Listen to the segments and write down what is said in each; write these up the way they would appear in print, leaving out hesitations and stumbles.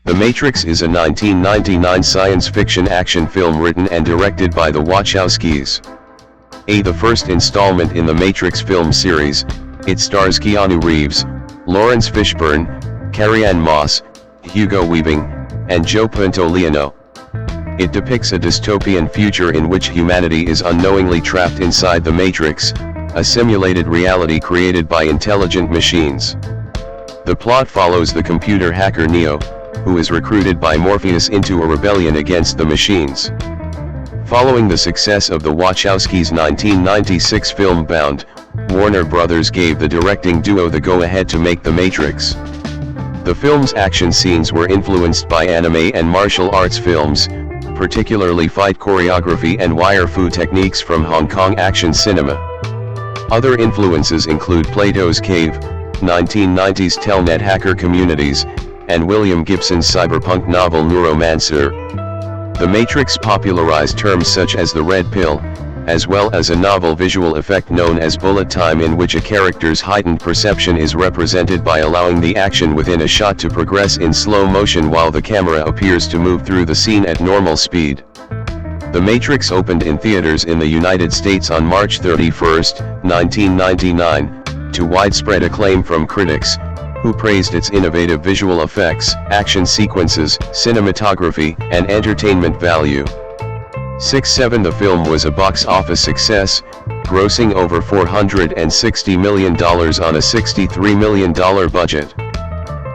The Matrix is a 1999 science fiction action film written and directed by the Wachowskis. The first installment in the Matrix film series, it stars Keanu Reeves, Laurence Fishburne, Carrie-Anne Moss, Hugo Weaving, and Joe Pantoliano. It depicts a dystopian future in which humanity is unknowingly trapped inside the Matrix, a simulated reality created by intelligent machines. The plot follows the computer hacker Neo, who is recruited by Morpheus into a rebellion against the machines. Following the success of the Wachowskis' 1996 film Bound, Warner Bros. Gave the directing duo the go-ahead to make The Matrix. The film's action scenes were influenced by anime and martial arts films, particularly fight choreography and wire fu techniques from Hong Kong action cinema. Other influences include Plato's Cave, 1990s Telnet hacker communities, and William Gibson's cyberpunk novel Neuromancer. The Matrix popularized terms such as the red pill, as well as a novel visual effect known as bullet time, in which a character's heightened perception is represented by allowing the action within a shot to progress in slow motion while the camera appears to move through the scene at normal speed. The Matrix opened in theaters in the United States on March 31, 1999, to widespread acclaim from critics, who praised its innovative visual effects, action sequences, cinematography, and entertainment value. 6-7 The film was a box office success, grossing over $460 million on a $63 million budget.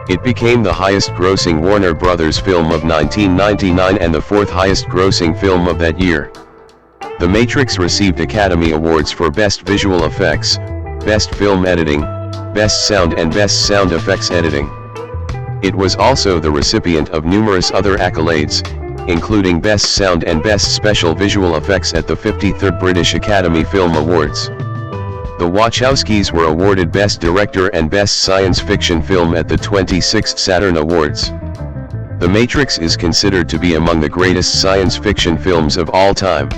It became the highest-grossing Warner Bros. Film of 1999 and the fourth highest-grossing film of that year. The Matrix received Academy Awards for Best Visual Effects, Best Film Editing, Best Sound and Best Sound Effects Editing. It was also the recipient of numerous other accolades, including Best Sound and Best Special Visual Effects at the 53rd British Academy Film Awards. The Wachowskis were awarded Best Director and Best Science Fiction Film at the 26th Saturn Awards. The Matrix is considered to be among the greatest science fiction films of all time.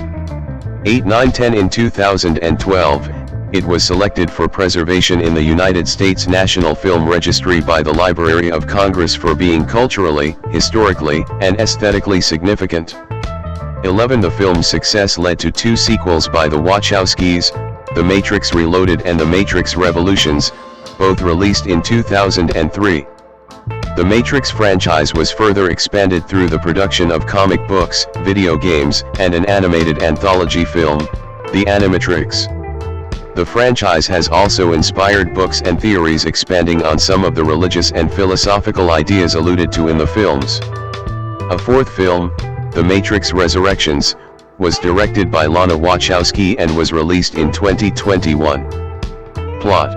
8-9-10 In 2012, it was selected for preservation in the United States National Film Registry by the Library of Congress for being culturally, historically, and aesthetically significant. 11 The film's success led to two sequels by the Wachowskis, The Matrix Reloaded and The Matrix Revolutions, both released in 2003. The Matrix franchise was further expanded through the production of comic books, video games, and an animated anthology film, The Animatrix. The franchise has also inspired books and theories expanding on some of the religious and philosophical ideas alluded to in the films. A fourth film, The Matrix Resurrections, was directed by Lana Wachowski and was released in 2021. Plot: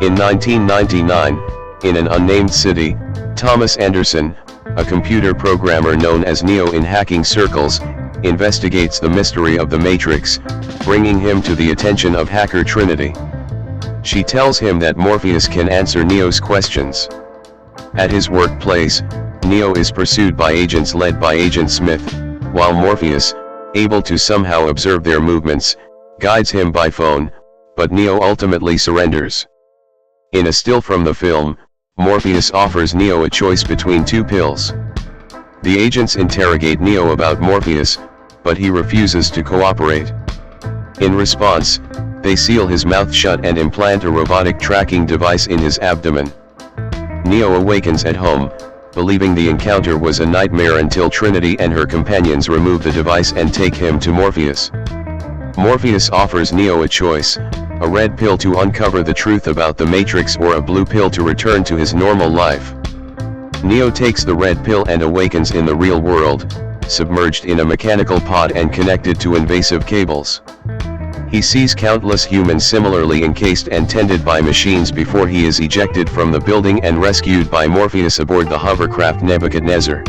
in 1999, in an unnamed city, Thomas Anderson, a computer programmer known as Neo in hacking circles, investigates the mystery of the Matrix, bringing him to the attention of hacker Trinity. She tells him that Morpheus can answer Neo's questions. At his workplace, Neo is pursued by agents led by Agent Smith, while Morpheus, able to somehow observe their movements, guides him by phone, but Neo ultimately surrenders. In a still from the film, Morpheus offers Neo a choice between two pills. The agents interrogate Neo about Morpheus, but he refuses to cooperate. In response, they seal his mouth shut and implant a robotic tracking device in his abdomen. Neo awakens at home, believing the encounter was a nightmare until Trinity and her companions remove the device and take him to Morpheus. Morpheus offers Neo a choice: a red pill to uncover the truth about the Matrix or a blue pill to return to his normal life. Neo takes the red pill and awakens in the real world, submerged in a mechanical pod and connected to invasive cables. He sees countless humans similarly encased and tended by machines before he is ejected from the building and rescued by Morpheus aboard the hovercraft Nebuchadnezzar.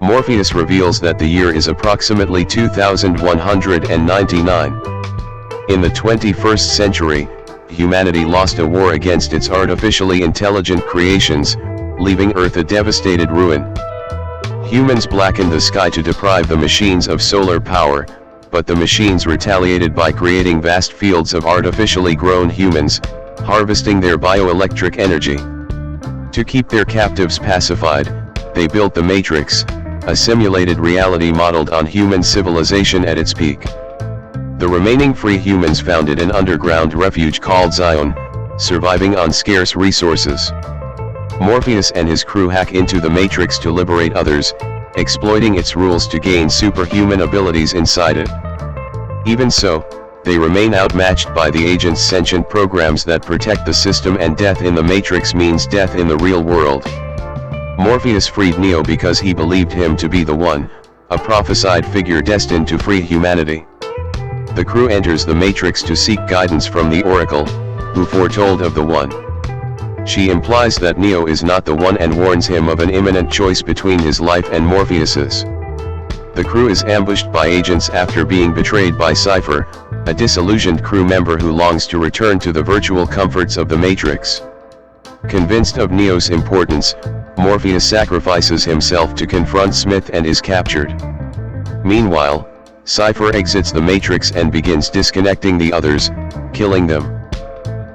Morpheus reveals that the year is approximately 2199. In the 21st century, humanity lost a war against its artificially intelligent creations, leaving Earth a devastated ruin. Humans blackened the sky to deprive the machines of solar power, but the machines retaliated by creating vast fields of artificially grown humans, harvesting their bioelectric energy. To keep their captives pacified, they built the Matrix, a simulated reality modeled on human civilization at its peak. The remaining free humans founded an underground refuge called Zion, surviving on scarce resources. Morpheus and his crew hack into the Matrix to liberate others, exploiting its rules to gain superhuman abilities inside it. Even so, they remain outmatched by the agent's sentient programs that protect the system, and death in the Matrix means death in the real world. Morpheus freed Neo because he believed him to be the one, a prophesied figure destined to free humanity. The crew enters the Matrix to seek guidance from the Oracle, who foretold of the One. She implies that Neo is not the one and warns him of an imminent choice between his life and Morpheus's. The crew is ambushed by agents after being betrayed by Cypher, a disillusioned crew member who longs to return to the virtual comforts of the Matrix. Convinced of Neo's importance, Morpheus sacrifices himself to confront Smith and is captured. Meanwhile, Cypher exits the Matrix and begins disconnecting the others, killing them.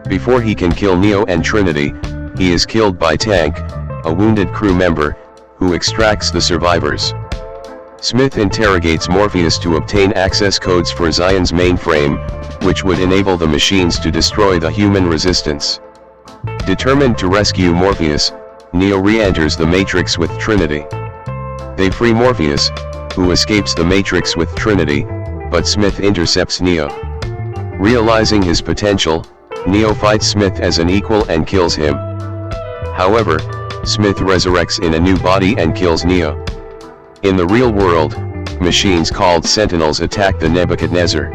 Before he can kill Neo and Trinity, he is killed by Tank, a wounded crew member, who extracts the survivors. Smith interrogates Morpheus to obtain access codes for Zion's mainframe, which would enable the machines to destroy the human resistance. Determined to rescue Morpheus, Neo re-enters the Matrix with Trinity. They free Morpheus, who escapes the Matrix with Trinity, but Smith intercepts Neo. Realizing his potential, Neo fights Smith as an equal and kills him. However, Smith resurrects in a new body and kills Neo. In the real world, machines called Sentinels attack the Nebuchadnezzar.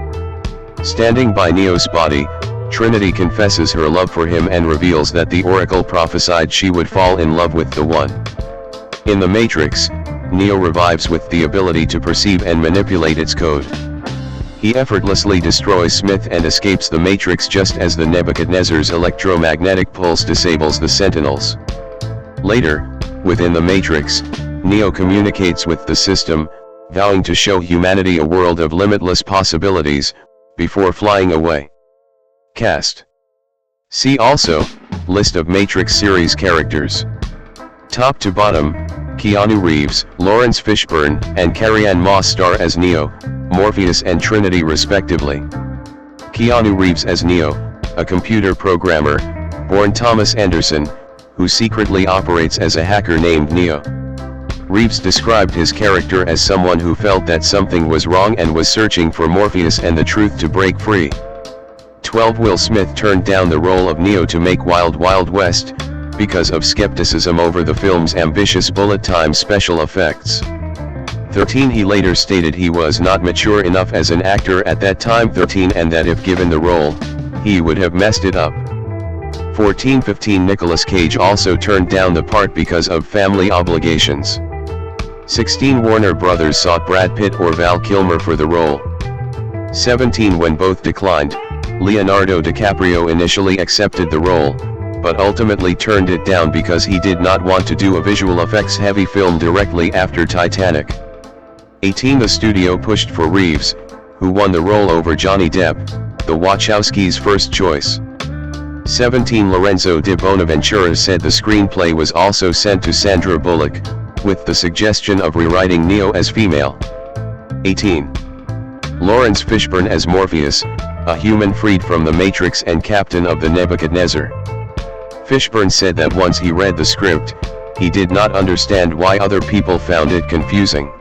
Standing by Neo's body, Trinity confesses her love for him and reveals that the Oracle prophesied she would fall in love with the One. In the Matrix, Neo revives with the ability to perceive and manipulate its code. He effortlessly destroys Smith and escapes the Matrix just as the Nebuchadnezzar's electromagnetic pulse disables the Sentinels. Later, within the Matrix, Neo communicates with the system, vowing to show humanity a world of limitless possibilities, before flying away. Cast. See also, List of Matrix series characters. Top to bottom, Keanu Reeves, Laurence Fishburne, and Carrie-Anne star as Neo, Morpheus and Trinity respectively. Keanu Reeves as Neo, a computer programmer, born Thomas Anderson, who secretly operates as a hacker named Neo. Reeves described his character as someone who felt that something was wrong and was searching for Morpheus and the truth to break free. 12 Will Smith turned down the role of Neo to make Wild Wild West, because of skepticism over the film's ambitious bullet time special effects. 13 He later stated he was not mature enough as an actor at that time. 13 And that if given the role, he would have messed it up. 14 15 Nicolas Cage also turned down the part because of family obligations. 16 Warner Brothers sought Brad Pitt or Val Kilmer for the role. 17 When both declined, Leonardo DiCaprio initially accepted the role, but ultimately turned it down because he did not want to do a visual effects heavy film directly after Titanic. 18 The studio pushed for Reeves, who won the role over Johnny Depp, the Wachowskis' first choice. 17 Lorenzo di Bonaventura said the screenplay was also sent to Sandra Bullock, with the suggestion of rewriting Neo as female. 18 Laurence Fishburne as Morpheus, a human freed from the Matrix and captain of the Nebuchadnezzar. Fishburne said that once he read the script, he did not understand why other people found it confusing.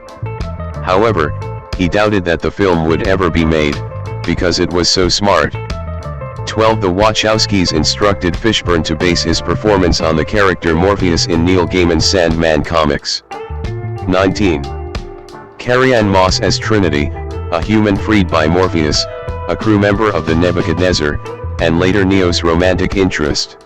However, he doubted that the film would ever be made, because it was so smart. 12 The Wachowskis instructed Fishburne to base his performance on the character Morpheus in Neil Gaiman's Sandman comics. 19 Carrie-Anne Moss as Trinity, a human freed by Morpheus, a crew member of the Nebuchadnezzar, and later Neo's romantic interest.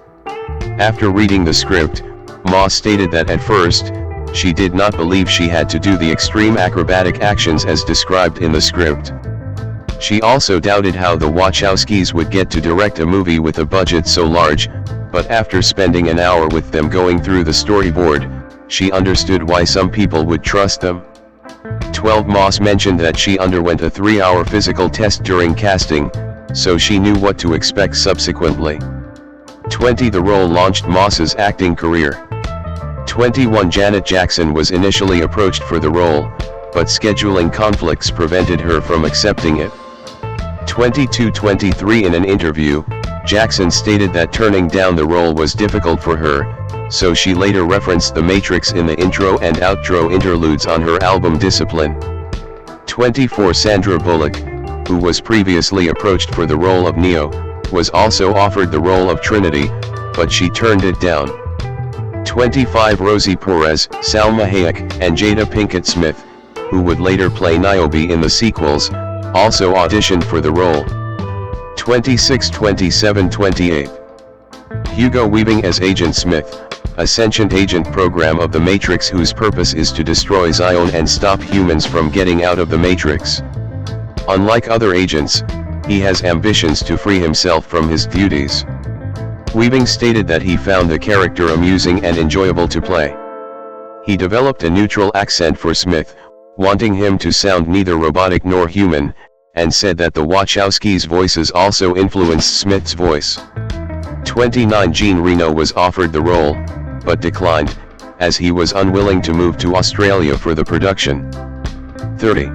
After reading the script, Moss stated that at first, she did not believe she had to do the extreme acrobatic actions as described in the script. She also doubted how the Wachowskis would get to direct a movie with a budget so large, but after spending an hour with them going through the storyboard, she understood why some people would trust them. 12 Moss mentioned that she underwent a 3-hour physical test during casting, so she knew what to expect subsequently. 20 The role launched Moss's acting career. 21 Janet Jackson was initially approached for the role, but scheduling conflicts prevented her from accepting it. 22-23 In an interview, Jackson stated that turning down the role was difficult for her, so she later referenced The Matrix in the intro and outro interludes on her album Discipline. 24 Sandra Bullock, who was previously approached for the role of Neo, was also offered the role of Trinity, but she turned it down. 25 Rosie Perez, Salma Hayek, and Jada Pinkett Smith, who would later play Niobe in the sequels, also auditioned for the role. 26 27 28 Hugo Weaving as Agent Smith, a sentient agent program of the Matrix whose purpose is to destroy Zion and stop humans from getting out of the Matrix. Unlike other agents, he has ambitions to free himself from his duties. Weaving stated that he found the character amusing and enjoyable to play. He developed a neutral accent for Smith, wanting him to sound neither robotic nor human, and said that the Wachowskis' voices also influenced Smith's voice. 29 Jean Reno was offered the role, but declined, as he was unwilling to move to Australia for the production. 30.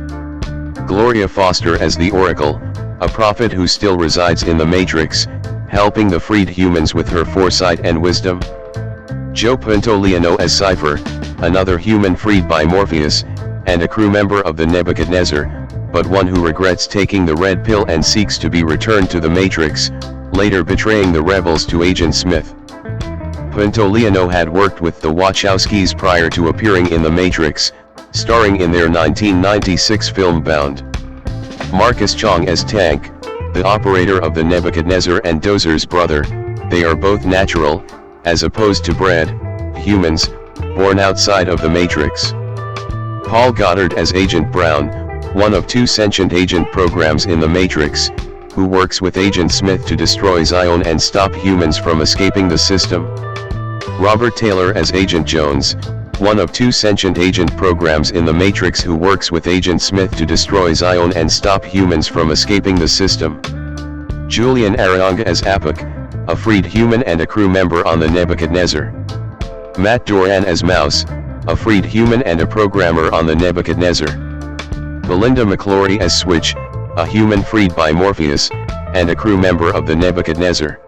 Gloria Foster as the Oracle, a prophet who still resides in the Matrix, helping the freed humans with her foresight and wisdom. Joe Pantoliano as Cypher, another human freed by Morpheus, and a crew member of the Nebuchadnezzar, but one who regrets taking the red pill and seeks to be returned to the Matrix, later betraying the rebels to Agent Smith. Pantoliano had worked with the Wachowskis prior to appearing in The Matrix, starring in their 1996 film Bound. Marcus Chong as Tank, the operator of the Nebuchadnezzar and Dozer's brother. They are both natural, as opposed to bred humans, born outside of the Matrix. Paul Goddard as Agent Brown, one of two sentient agent programs in the Matrix, who works with Agent Smith to destroy Zion and stop humans from escaping the system. Robert Taylor as Agent Jones, one of two sentient agent programs in the Matrix who works with Agent Smith to destroy Zion and stop humans from escaping the system. Julian Arriaga as Apic, a freed human and a crew member on the Nebuchadnezzar. Matt Doran as Mouse, a freed human and a programmer on the Nebuchadnezzar. Belinda McClory as Switch, a human freed by Morpheus, and a crew member of the Nebuchadnezzar.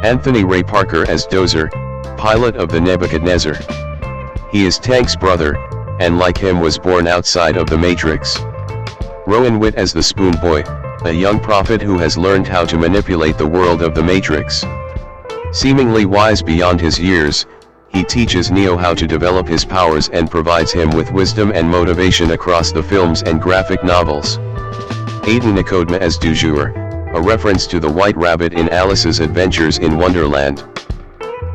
Anthony Ray Parker as Dozer, pilot of the Nebuchadnezzar. He is Tank's brother, and like him was born outside of the Matrix. Rowan Witt as the Spoon Boy, a young prophet who has learned how to manipulate the world of the Matrix. Seemingly wise beyond his years, he teaches Neo how to develop his powers and provides him with wisdom and motivation across the films and graphic novels. Aidan Nikodma as Du Jour, a reference to the White Rabbit in Alice's Adventures in Wonderland.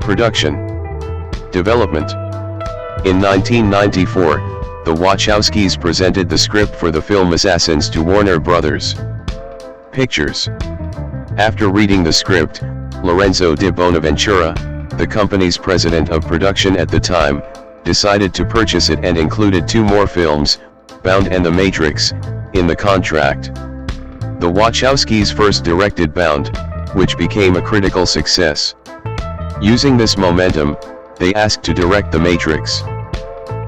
Production. Development. In 1994, the Wachowskis presented the script for the film Assassins to Warner Brothers Pictures. After reading the script, Lorenzo di Bonaventura, the company's president of production at the time, decided to purchase it and included two more films, Bound and The Matrix, in the contract. The Wachowskis first directed Bound, which became a critical success. Using this momentum, they asked to direct The Matrix.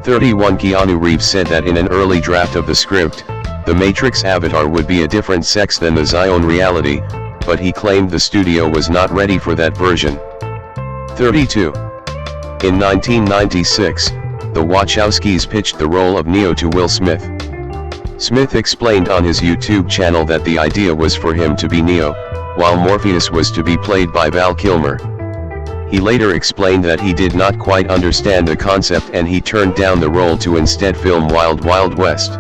31 Keanu Reeves said that in an early draft of the script, the Matrix avatar would be a different sex than the Zion reality, but he claimed the studio was not ready for that version. 32. In 1996, the Wachowskis pitched the role of Neo to Will Smith. Smith explained on his YouTube channel that the idea was for him to be Neo, while Morpheus was to be played by Val Kilmer. He later explained that he did not quite understand the concept and he turned down the role to instead film Wild Wild West.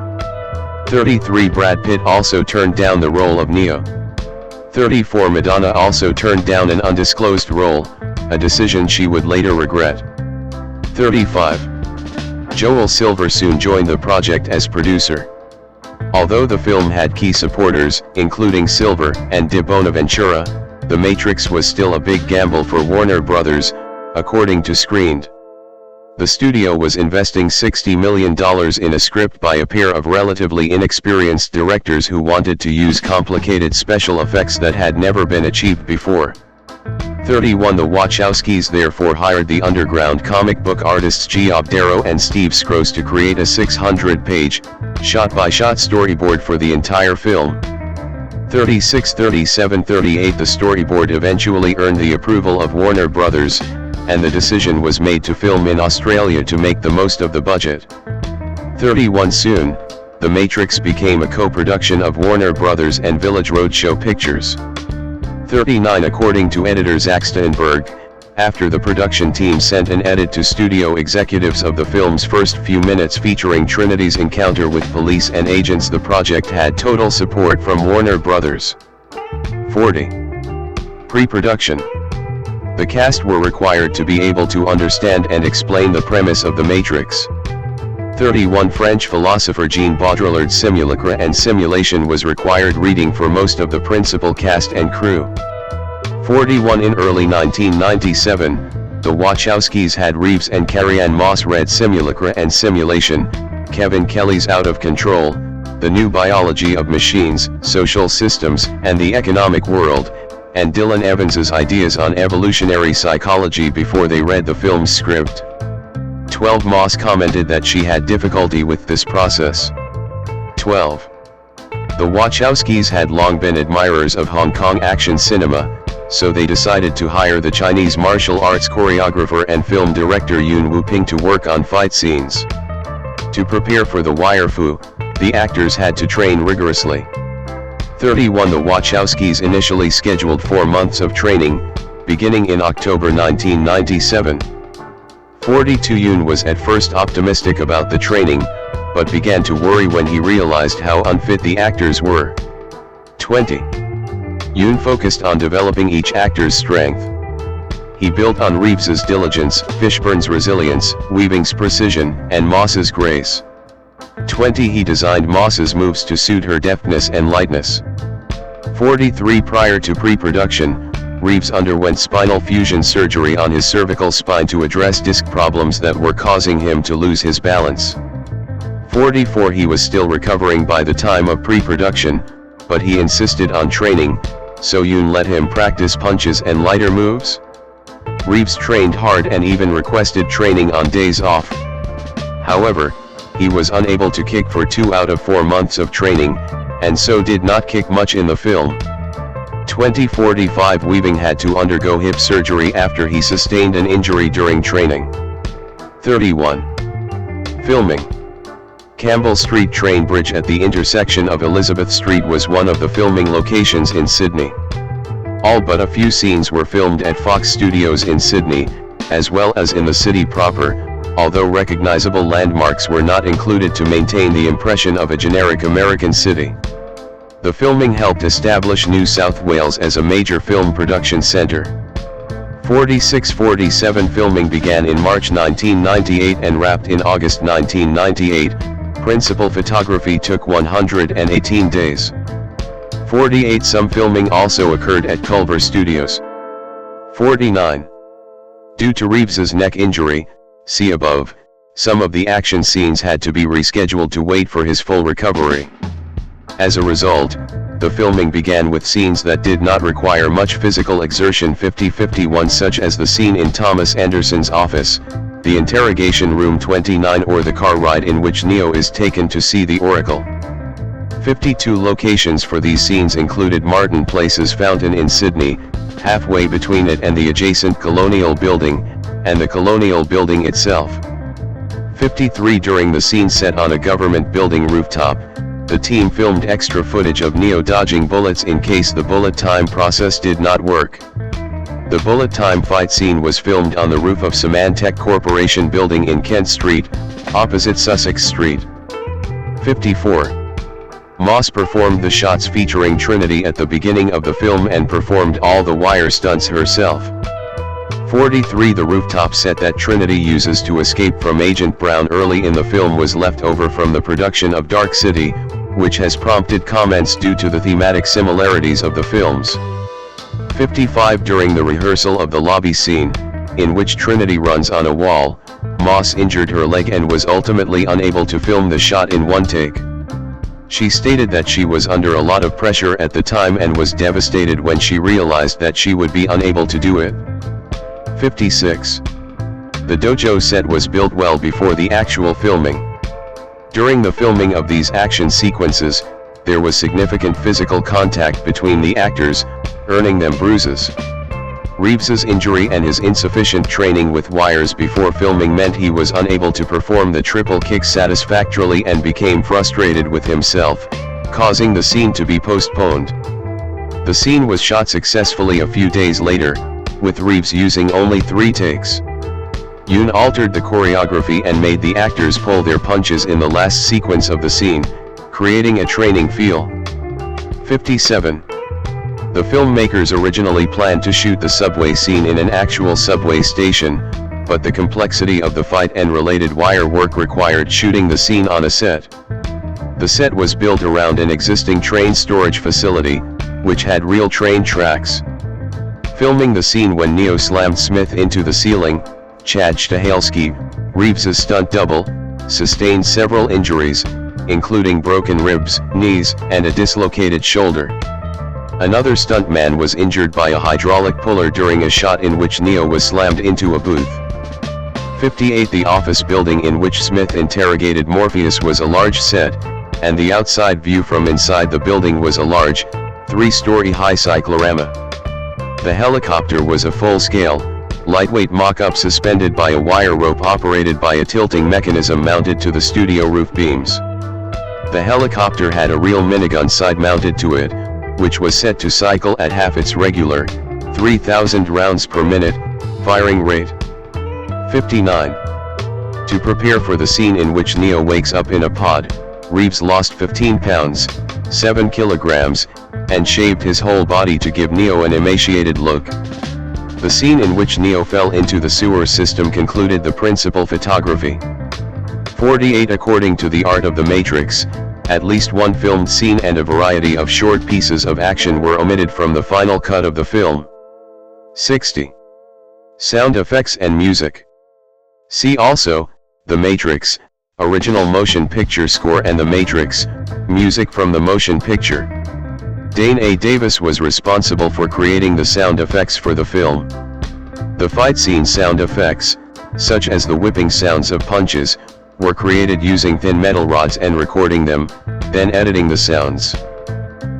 33 Brad Pitt also turned down the role of Neo. 34 Madonna also turned down an undisclosed role, a decision she would later regret. 35. Joel Silver soon joined the project as producer. Although the film had key supporters, including Silver and Di Bonaventura, The Matrix was still a big gamble for Warner Brothers, according to Screened. The studio was investing $60 million in a script by a pair of relatively inexperienced directors who wanted to use complicated special effects that had never been achieved before. 31 The Wachowskis therefore hired the underground comic book artists Geoff Darrow and Steve Skroce to create a 600-page, shot-by-shot storyboard for the entire film. 36 37 38 The storyboard eventually earned the approval of Warner Brothers, and the decision was made to film in Australia to make the most of the budget. 31 Soon, The Matrix became a co-production of Warner Brothers and Village Roadshow Pictures. 39 According to editor Zach Steinberg, after the production team sent an edit to studio executives of the film's first few minutes featuring Trinity's encounter with police and agents, the project had total support from Warner Brothers. 40. Pre-production. The cast were required to be able to understand and explain the premise of The Matrix. 31 French philosopher Jean Baudrillard's Simulacra and Simulation was required reading for most of the principal cast and crew. 41 In early 1997, the Wachowskis had Reeves and Carrie-Anne Moss read Simulacra and Simulation, Kevin Kelly's Out of Control, The New Biology of Machines, Social Systems, and the Economic World, and Dylan Evans's Ideas on Evolutionary Psychology before they read the film's script. 12 Moss commented that she had difficulty with this process. 12. The Wachowskis had long been admirers of Hong Kong action cinema, so they decided to hire the Chinese martial arts choreographer and film director Yuen Wu-ping to work on fight scenes. To prepare for the wire fu, the actors had to train rigorously. 31 The Wachowskis initially scheduled 4 months of training, beginning in October 1997. 42 Yuen was at first optimistic about the training, but began to worry when he realized how unfit the actors were. 20. Yuen focused on developing each actor's strength. He built on Reeves's diligence, Fishburne's resilience, Weaving's precision, and Moss's grace. 20 He designed Moss's moves to suit her deftness and lightness. 43 Prior to pre-production, Reeves underwent spinal fusion surgery on his cervical spine to address disc problems that were causing him to lose his balance. 44 He was still recovering by the time of pre-production, but he insisted on training, so Yuen let him practice punches and lighter moves. Reeves trained hard and even requested training on days off. However, he was unable to kick for 2 out of 4 months of training, and so did not kick much in the film. 2045 Weaving had to undergo hip surgery after he sustained an injury during training. 31. Filming. Campbell Street train bridge at the intersection of Elizabeth Street was one of the filming locations in Sydney. All but a few scenes were filmed at Fox Studios in Sydney, as well as in the city proper, although recognizable landmarks were not included to maintain the impression of a generic American city. The filming helped establish New South Wales as a major film production centre. 46-47 Filming began in March 1998 and wrapped in August 1998. Principal photography took 118 days. 48 Some filming also occurred at Culver Studios. 49. Due to Reeves's neck injury, see above, some of the action scenes had to be rescheduled to wait for his full recovery. As a result, the filming began with scenes that did not require much physical exertion. 50-51 Such as the scene in Thomas Anderson's office, the interrogation room 29, or the car ride in which Neo is taken to see the Oracle. 52 Locations for these scenes included Martin Place's fountain in Sydney, halfway between it and the adjacent Colonial Building, and the Colonial Building itself. 53 During the scene set on a government building rooftop, the team filmed extra footage of Neo dodging bullets in case the bullet time process did not work. The bullet time fight scene was filmed on the roof of Symantec Corporation building in Kent Street, opposite Sussex Street. 54. Moss performed the shots featuring Trinity at the beginning of the film and performed all the wire stunts herself. 43 The rooftop set that Trinity uses to escape from Agent Brown early in the film was left over from the production of Dark City, which has prompted comments due to the thematic similarities of the films. 55 During the rehearsal of the lobby scene, in which Trinity runs on a wall, Moss injured her leg and was ultimately unable to film the shot in one take. She stated that she was under a lot of pressure at the time and was devastated when she realized that she would be unable to do it. 56. The dojo set was built well before the actual filming. During the filming of these action sequences, there was significant physical contact between the actors, earning them bruises. Reeves's injury and his insufficient training with wires before filming meant he was unable to perform the triple kick satisfactorily and became frustrated with himself, causing the scene to be postponed. The scene was shot successfully a few days later, with Reeves using only 3 takes. Yoon altered the choreography and made the actors pull their punches in the last sequence of the scene, creating a training feel. 57. The filmmakers originally planned to shoot the subway scene in an actual subway station, but the complexity of the fight and related wire work required shooting the scene on a set. The set was built around an existing train storage facility, which had real train tracks. Filming the scene when Neo slammed Smith into the ceiling, Chad Stahelski, Reeves's stunt double, sustained several injuries, including broken ribs, knees, and a dislocated shoulder. Another stuntman was injured by a hydraulic puller during a shot in which Neo was slammed into a booth. 58. The office building in which Smith interrogated Morpheus was a large set, and the outside view from inside the building was a large, 3-story high cyclorama. The helicopter was a full-scale, lightweight mock-up suspended by a wire rope operated by a tilting mechanism mounted to the studio roof beams. The helicopter had a real minigun side mounted to it, which was set to cycle at half its regular, 3,000 rounds per minute, firing rate. 59. To prepare for the scene in which Neo wakes up in a pod, Reeves lost 15 pounds, 7 kilograms, and shaved his whole body to give Neo an emaciated look. The scene in which Neo fell into the sewer system concluded the principal photography. 48. According to the art of the Matrix, at least one filmed scene and a variety of short pieces of action were omitted from the final cut of the film. 60. Sound effects and music. See also, The Matrix, original motion picture score, and The Matrix, music from the motion picture. Dane A. Davis was responsible for creating the sound effects for the film. The fight scene sound effects, such as the whipping sounds of punches, were created using thin metal rods and recording them, then editing the sounds.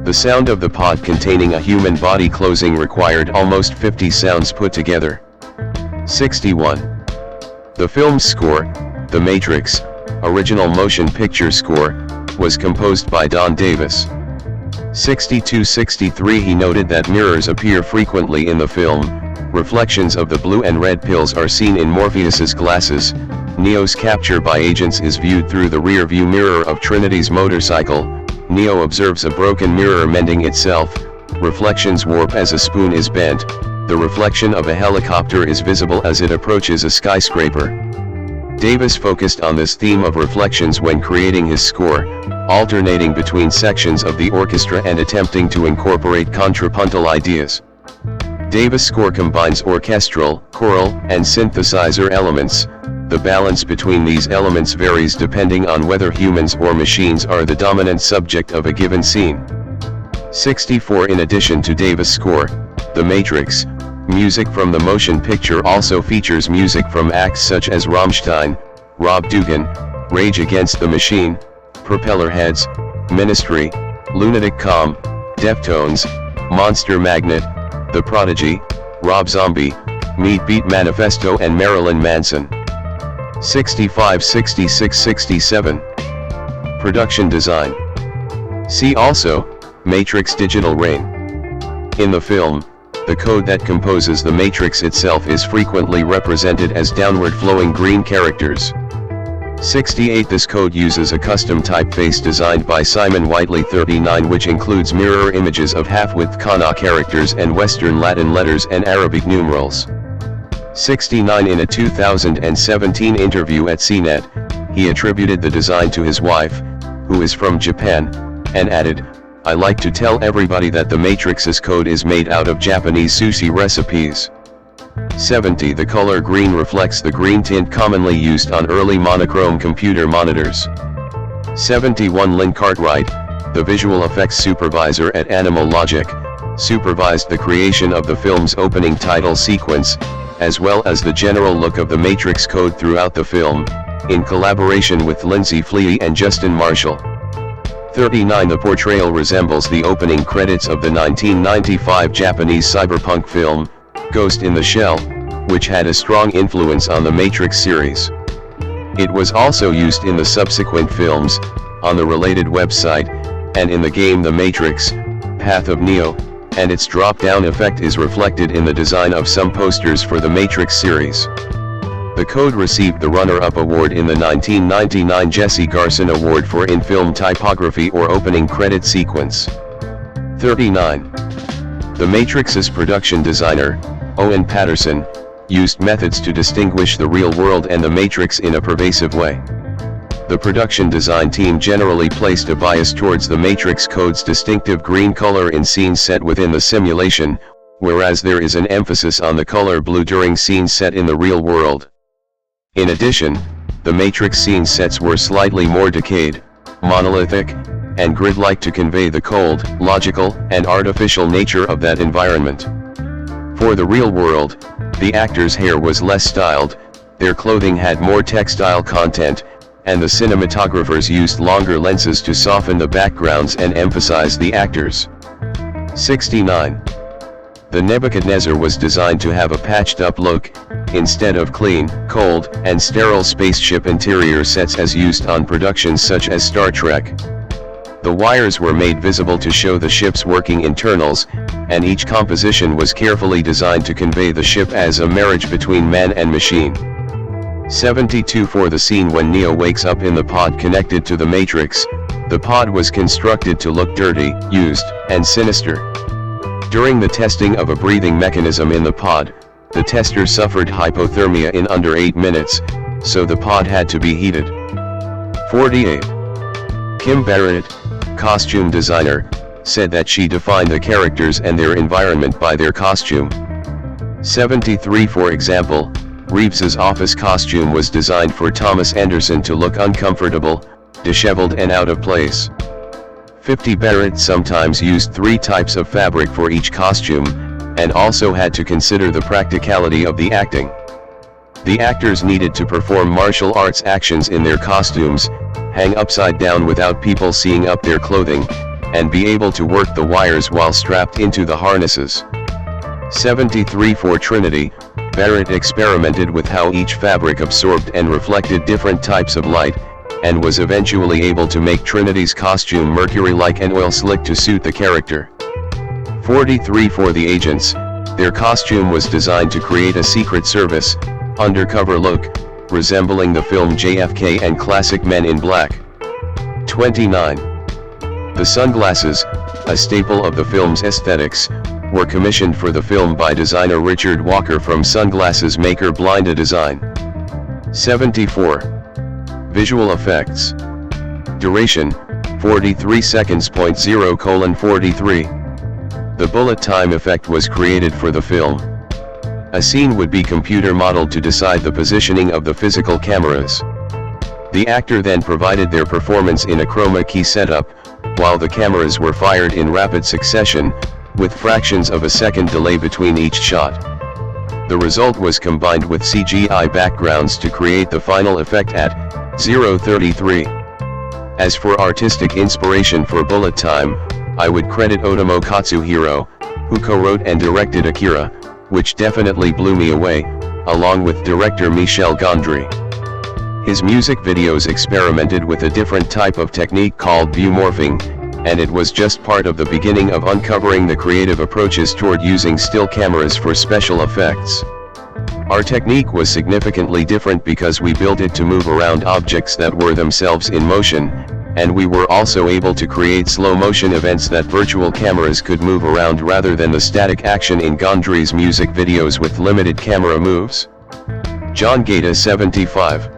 The sound of the pod containing a human body closing required almost 50 sounds put together. 61. The film's score, The Matrix, original motion picture score, was composed by Don Davis. 62-63. He noted that mirrors appear frequently in the film. Reflections of the blue and red pills are seen in Morpheus's glasses. Neo's capture by agents is viewed through the rear view mirror of Trinity's motorcycle. Neo observes a broken mirror mending itself. Reflections warp as a spoon is bent. The reflection of a helicopter is visible as it approaches a skyscraper. Davis focused on this theme of reflections when creating his score, alternating between sections of the orchestra and attempting to incorporate contrapuntal ideas. Davis' score combines orchestral, choral, and synthesizer elements. The balance between these elements varies depending on whether humans or machines are the dominant subject of a given scene. 64. In addition to Davis' score, The Matrix, music from the motion picture also features music from acts such as Rammstein, Rob Dugan, Rage Against the Machine, Propellerheads, Ministry, Lunatic Calm, Deftones, Monster Magnet, The Prodigy, Rob Zombie, Meat Beat Manifesto, and Marilyn Manson. 65, 66, 67. Production design. See also, Matrix Digital Rain. In the film, the code that composes the matrix itself is frequently represented as downward-flowing green characters. 68. This code uses a custom typeface designed by Simon Whiteley 39, which includes mirror images of half-width Kana characters and Western Latin letters and Arabic numerals. 69. In a 2017 interview at CNET, he attributed the design to his wife, who is from Japan, and added, "I like to tell everybody that the Matrix's code is made out of Japanese sushi recipes." 70. The color green reflects the green tint commonly used on early monochrome computer monitors. 71 Lynn Cartwright, the visual effects supervisor at Animal Logic, supervised the creation of the film's opening title sequence, as well as the general look of the Matrix code throughout the film, in collaboration with Lindsay Fleay and Justin Marshall. 39 The portrayal resembles the opening credits of the 1995 Japanese cyberpunk film, Ghost in the Shell, which had a strong influence on the Matrix series. It was also used in the subsequent films, on the related website, and in the game The Matrix, Path of Neo, and its drop-down effect is reflected in the design of some posters for the Matrix series. The code received the runner-up award in the 1999 Jesse Garson Award for in-film typography or opening credit sequence. 39. The Matrix's production designer, Owen Patterson, used methods to distinguish the real world and the Matrix in a pervasive way. The production design team generally placed a bias towards the Matrix code's distinctive green color in scenes set within the simulation, whereas there is an emphasis on the color blue during scenes set in the real world. In addition, the Matrix scene sets were slightly more decayed, monolithic, and grid-like to convey the cold, logical, and artificial nature of that environment. For the real world, the actors' hair was less styled, their clothing had more textile content, and the cinematographers used longer lenses to soften the backgrounds and emphasize the actors. 69. The Nebuchadnezzar was designed to have a patched-up look, instead of clean, cold, and sterile spaceship interior sets as used on productions such as Star Trek. The wires were made visible to show the ship's working internals, and each composition was carefully designed to convey the ship as a marriage between man and machine. 72 For the scene when Neo wakes up in the pod connected to the Matrix, the pod was constructed to look dirty, used, and sinister. During the testing of a breathing mechanism in the pod, the tester suffered hypothermia in under 8 minutes, so the pod had to be heated. 48. Kim Barrett, costume designer, said that she defined the characters and their environment by their costume. 73 For example, Reeves's office costume was designed for Thomas Anderson to look uncomfortable, disheveled and out of place. 50 Barrett sometimes used 3 types of fabric for each costume, and also had to consider the practicality of the acting. The actors needed to perform martial arts actions in their costumes, hang upside down without people seeing up their clothing, and be able to work the wires while strapped into the harnesses. 73 For Trinity, Barrett experimented with how each fabric absorbed and reflected different types of light, and was eventually able to make Trinity's costume mercury-like and oil-slick to suit the character. 43 For the agents, their costume was designed to create a Secret Service, undercover look, resembling the film JFK and classic Men in Black. 29. The sunglasses, a staple of the film's aesthetics, were commissioned for the film by designer Richard Walker from sunglasses maker Blinda Design. 74. Visual effects. Duration, 43 seconds. 0:43. The bullet time effect was created for the film. A scene would be computer modeled to decide the positioning of the physical cameras. The actor then provided their performance in a chroma key setup, while the cameras were fired in rapid succession, with fractions of a second delay between each shot. The result was combined with CGI backgrounds to create the final effect at 0:33. As for artistic inspiration for bullet time, I would credit Otomo Katsuhiro, who co-wrote and directed Akira, which definitely blew me away, along with director Michel Gondry. His music videos experimented with a different type of technique called view morphing, and it was just part of the beginning of uncovering the creative approaches toward using still cameras for special effects. Our technique was significantly different because we built it to move around objects that were themselves in motion, and we were also able to create slow motion events that virtual cameras could move around rather than the static action in Gondry's music videos with limited camera moves. John Gaeta 75.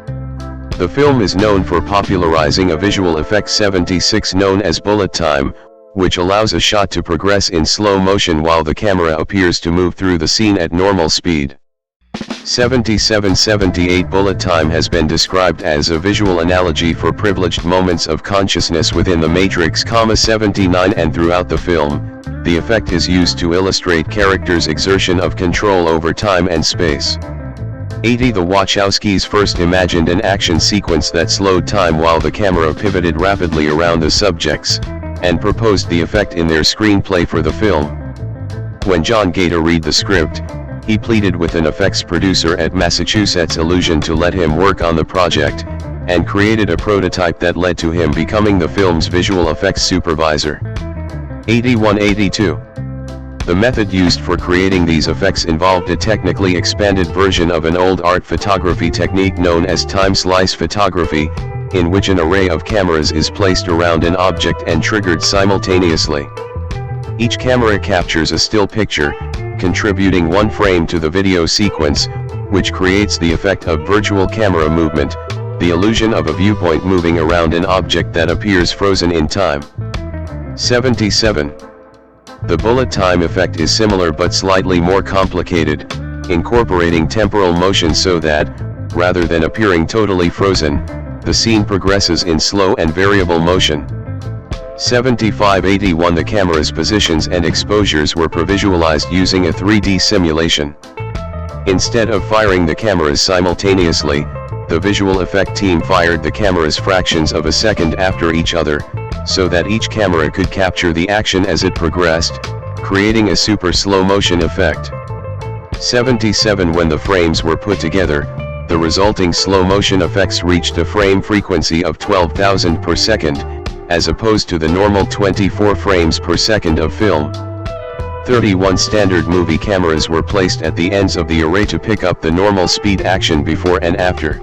The film is known for popularizing a visual effect 76 known as bullet time, which allows a shot to progress in slow motion while the camera appears to move through the scene at normal speed. 7778 Bullet time has been described as a visual analogy for privileged moments of consciousness within the Matrix, 79 and throughout the film. The effect is used to illustrate characters' exertion of control over time and space. 80 The Wachowskis first imagined an action sequence that slowed time while the camera pivoted rapidly around the subjects, and proposed the effect in their screenplay for the film. When John Gator read the script, he pleaded with an effects producer at Massachusetts Illusion to let him work on the project, and created a prototype that led to him becoming the film's visual effects supervisor. 8182 The method used for creating these effects involved a technically expanded version of an old art photography technique known as time-slice photography, in which an array of cameras is placed around an object and triggered simultaneously. Each camera captures a still picture, contributing one frame to the video sequence, which creates the effect of virtual camera movement, the illusion of a viewpoint moving around an object that appears frozen in time. 77 The bullet time effect is similar but slightly more complicated, incorporating temporal motion so that, rather than appearing totally frozen, the scene progresses in slow and variable motion. 7581 The camera's positions and exposures were previsualized using a 3D simulation. Instead of firing the cameras simultaneously, the visual effect team fired the cameras fractions of a second after each other, so that each camera could capture the action as it progressed, creating a super slow motion effect. 77 When the frames were put together, the resulting slow motion effects reached a frame frequency of 12,000 per second, as opposed to the normal 24 frames per second of film. 31 Standard movie cameras were placed at the ends of the array to pick up the normal speed action before and after.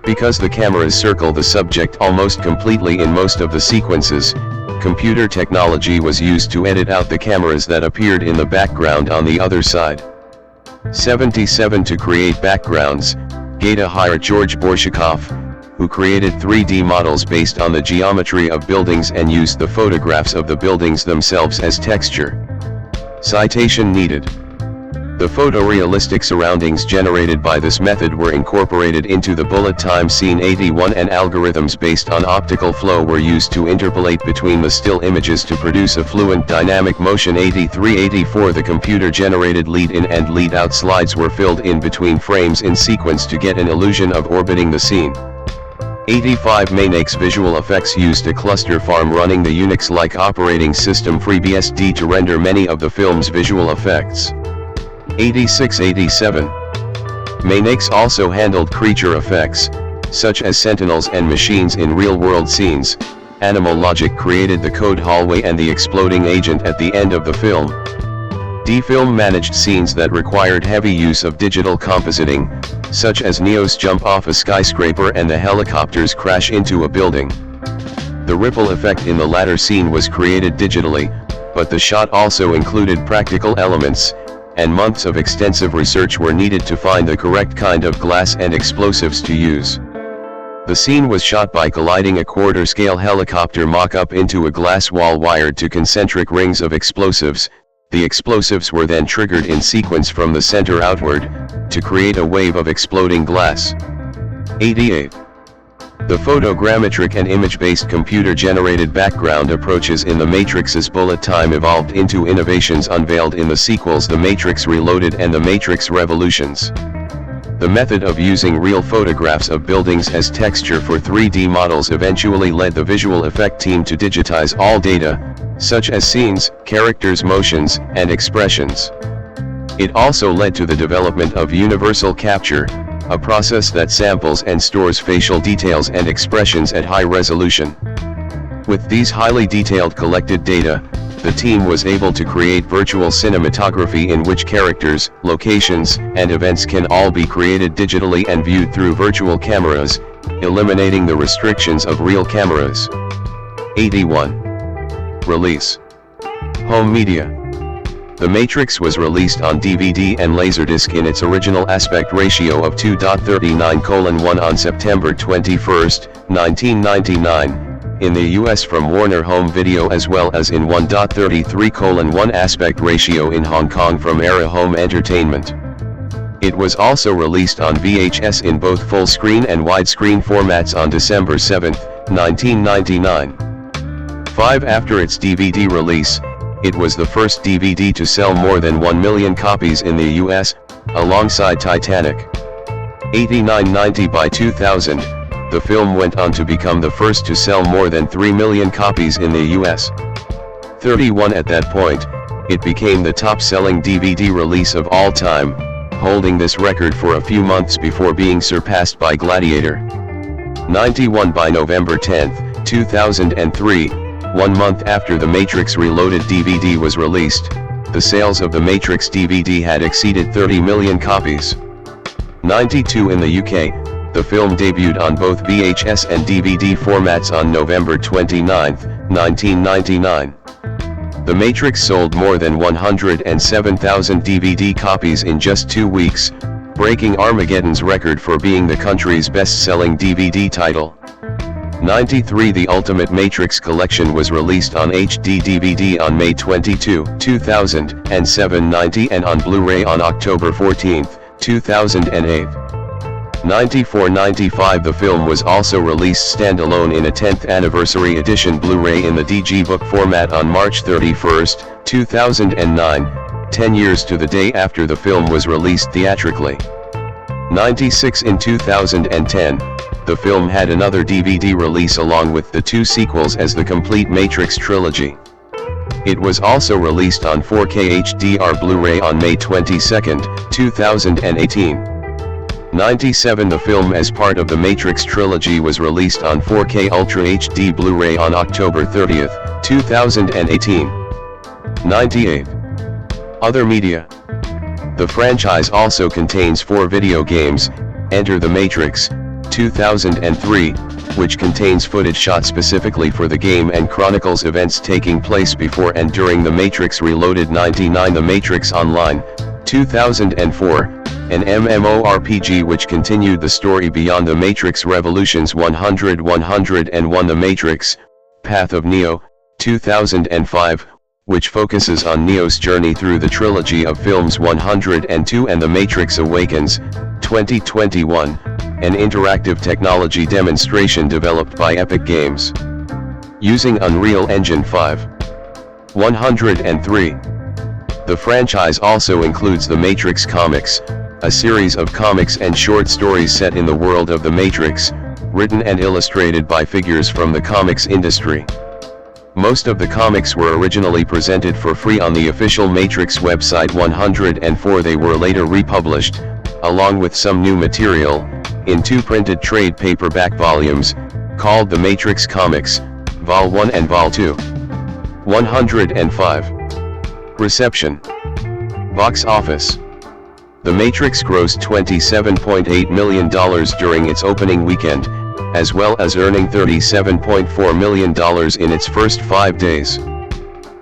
Because the cameras circle the subject almost completely in most of the sequences, computer technology was used to edit out the cameras that appeared in the background on the other side. 77 To create backgrounds, Gator hired George Borshakov, who created 3D models based on the geometry of buildings and used the photographs of the buildings themselves as texture. Citation needed. The photorealistic surroundings generated by this method were incorporated into the bullet time scene. 81 And algorithms based on optical flow were used to interpolate between the still images to produce a fluent dynamic motion. 83-84 The computer-generated lead-in and lead-out slides were filled in between frames in sequence to get an illusion of orbiting the scene. 85 Mainx visual effects used a cluster farm running the Unix-like operating system FreeBSD to render many of the film's visual effects. 86-87 Mainx also handled creature effects, such as sentinels and machines in real-world scenes. Animal Logic created the code hallway and the exploding agent at the end of the film. D-Film managed scenes that required heavy use of digital compositing, such as Neo's jump off a skyscraper and the helicopter's crash into a building. The ripple effect in the latter scene was created digitally, but the shot also included practical elements, and months of extensive research were needed to find the correct kind of glass and explosives to use. The scene was shot by colliding a quarter-scale helicopter mock-up into a glass wall wired to concentric rings of explosives. The explosives were then triggered in sequence from the center outward, to create a wave of exploding glass. 88. The photogrammetric and image-based computer-generated background approaches in The Matrix's bullet time evolved into innovations unveiled in the sequels The Matrix Reloaded and The Matrix Revolutions. The method of using real photographs of buildings as texture for 3D models eventually led the visual effect team to digitize all data, such as scenes, characters' motions, and expressions. It also led to the development of universal capture, a process that samples and stores facial details and expressions at high resolution. With these highly detailed collected data, the team was able to create virtual cinematography in which characters, locations, and events can all be created digitally and viewed through virtual cameras, eliminating the restrictions of real cameras. 81. Release. Home media. The Matrix was released on DVD and Laserdisc in its original aspect ratio of 2.39:1 on September 21, 1999. In the US from Warner Home Video, as well as in 1.33:1 aspect ratio in Hong Kong from Era Home Entertainment. It was also released on VHS in both full-screen and widescreen formats on December 7, 1999. 5. After its DVD release, it was the first DVD to sell more than 1 million copies in the US, alongside Titanic. 89-90. By 2000, the film went on to become the first to sell more than 3 million copies in the US. 31. At that point, it became the top-selling DVD release of all time, holding this record for a few months before being surpassed by Gladiator. 91. By November 10, 2003, 1 month after The Matrix Reloaded DVD was released, the sales of The Matrix DVD had exceeded 30 million copies. 92. In the UK, the film debuted on both VHS and DVD formats on November 29, 1999. The Matrix sold more than 107,000 DVD copies in just 2 weeks, breaking Armageddon's record for being the country's best-selling DVD title. 93. The Ultimate Matrix Collection was released on HD DVD on May 22, 2007. 90. And on Blu-ray on October 14, 2008. 94. 95. The film was also released standalone in a 10th anniversary edition Blu-ray in the DG book format on March 31, 2009, 10 years to the day after the film was released theatrically. 96. In 2010, the film had another DVD release along with the 2 sequels as the complete Matrix trilogy. It was also released on 4K HDR Blu-ray on May 22, 2018. 97. The film as part of the Matrix trilogy was released on 4K Ultra HD Blu-ray on October 30, 2018. 98. Other media. The franchise also contains 4 video games: Enter the Matrix, 2003, which contains footage shot specifically for the game and chronicles events taking place before and during The Matrix Reloaded. 99. The Matrix Online, 2004, an MMORPG which continued the story beyond The Matrix Revolutions. 100. 101. The Matrix, Path of Neo, 2005, which focuses on Neo's journey through the trilogy of films. 102. And The Matrix Awakens, 2021, an interactive technology demonstration developed by Epic Games, using Unreal Engine 5. 103. The franchise also includes The Matrix Comics, a series of comics and short stories set in the world of The Matrix, written and illustrated by figures from the comics industry. Most of the comics were originally presented for free on the official Matrix website. 104. They were later republished, along with some new material, in 2 printed trade paperback volumes, called The Matrix Comics, Vol 1 and Vol 2. 105. Reception. Box office. The Matrix grossed $27.8 million during its opening weekend, as well as earning $37.4 million in its first 5 days.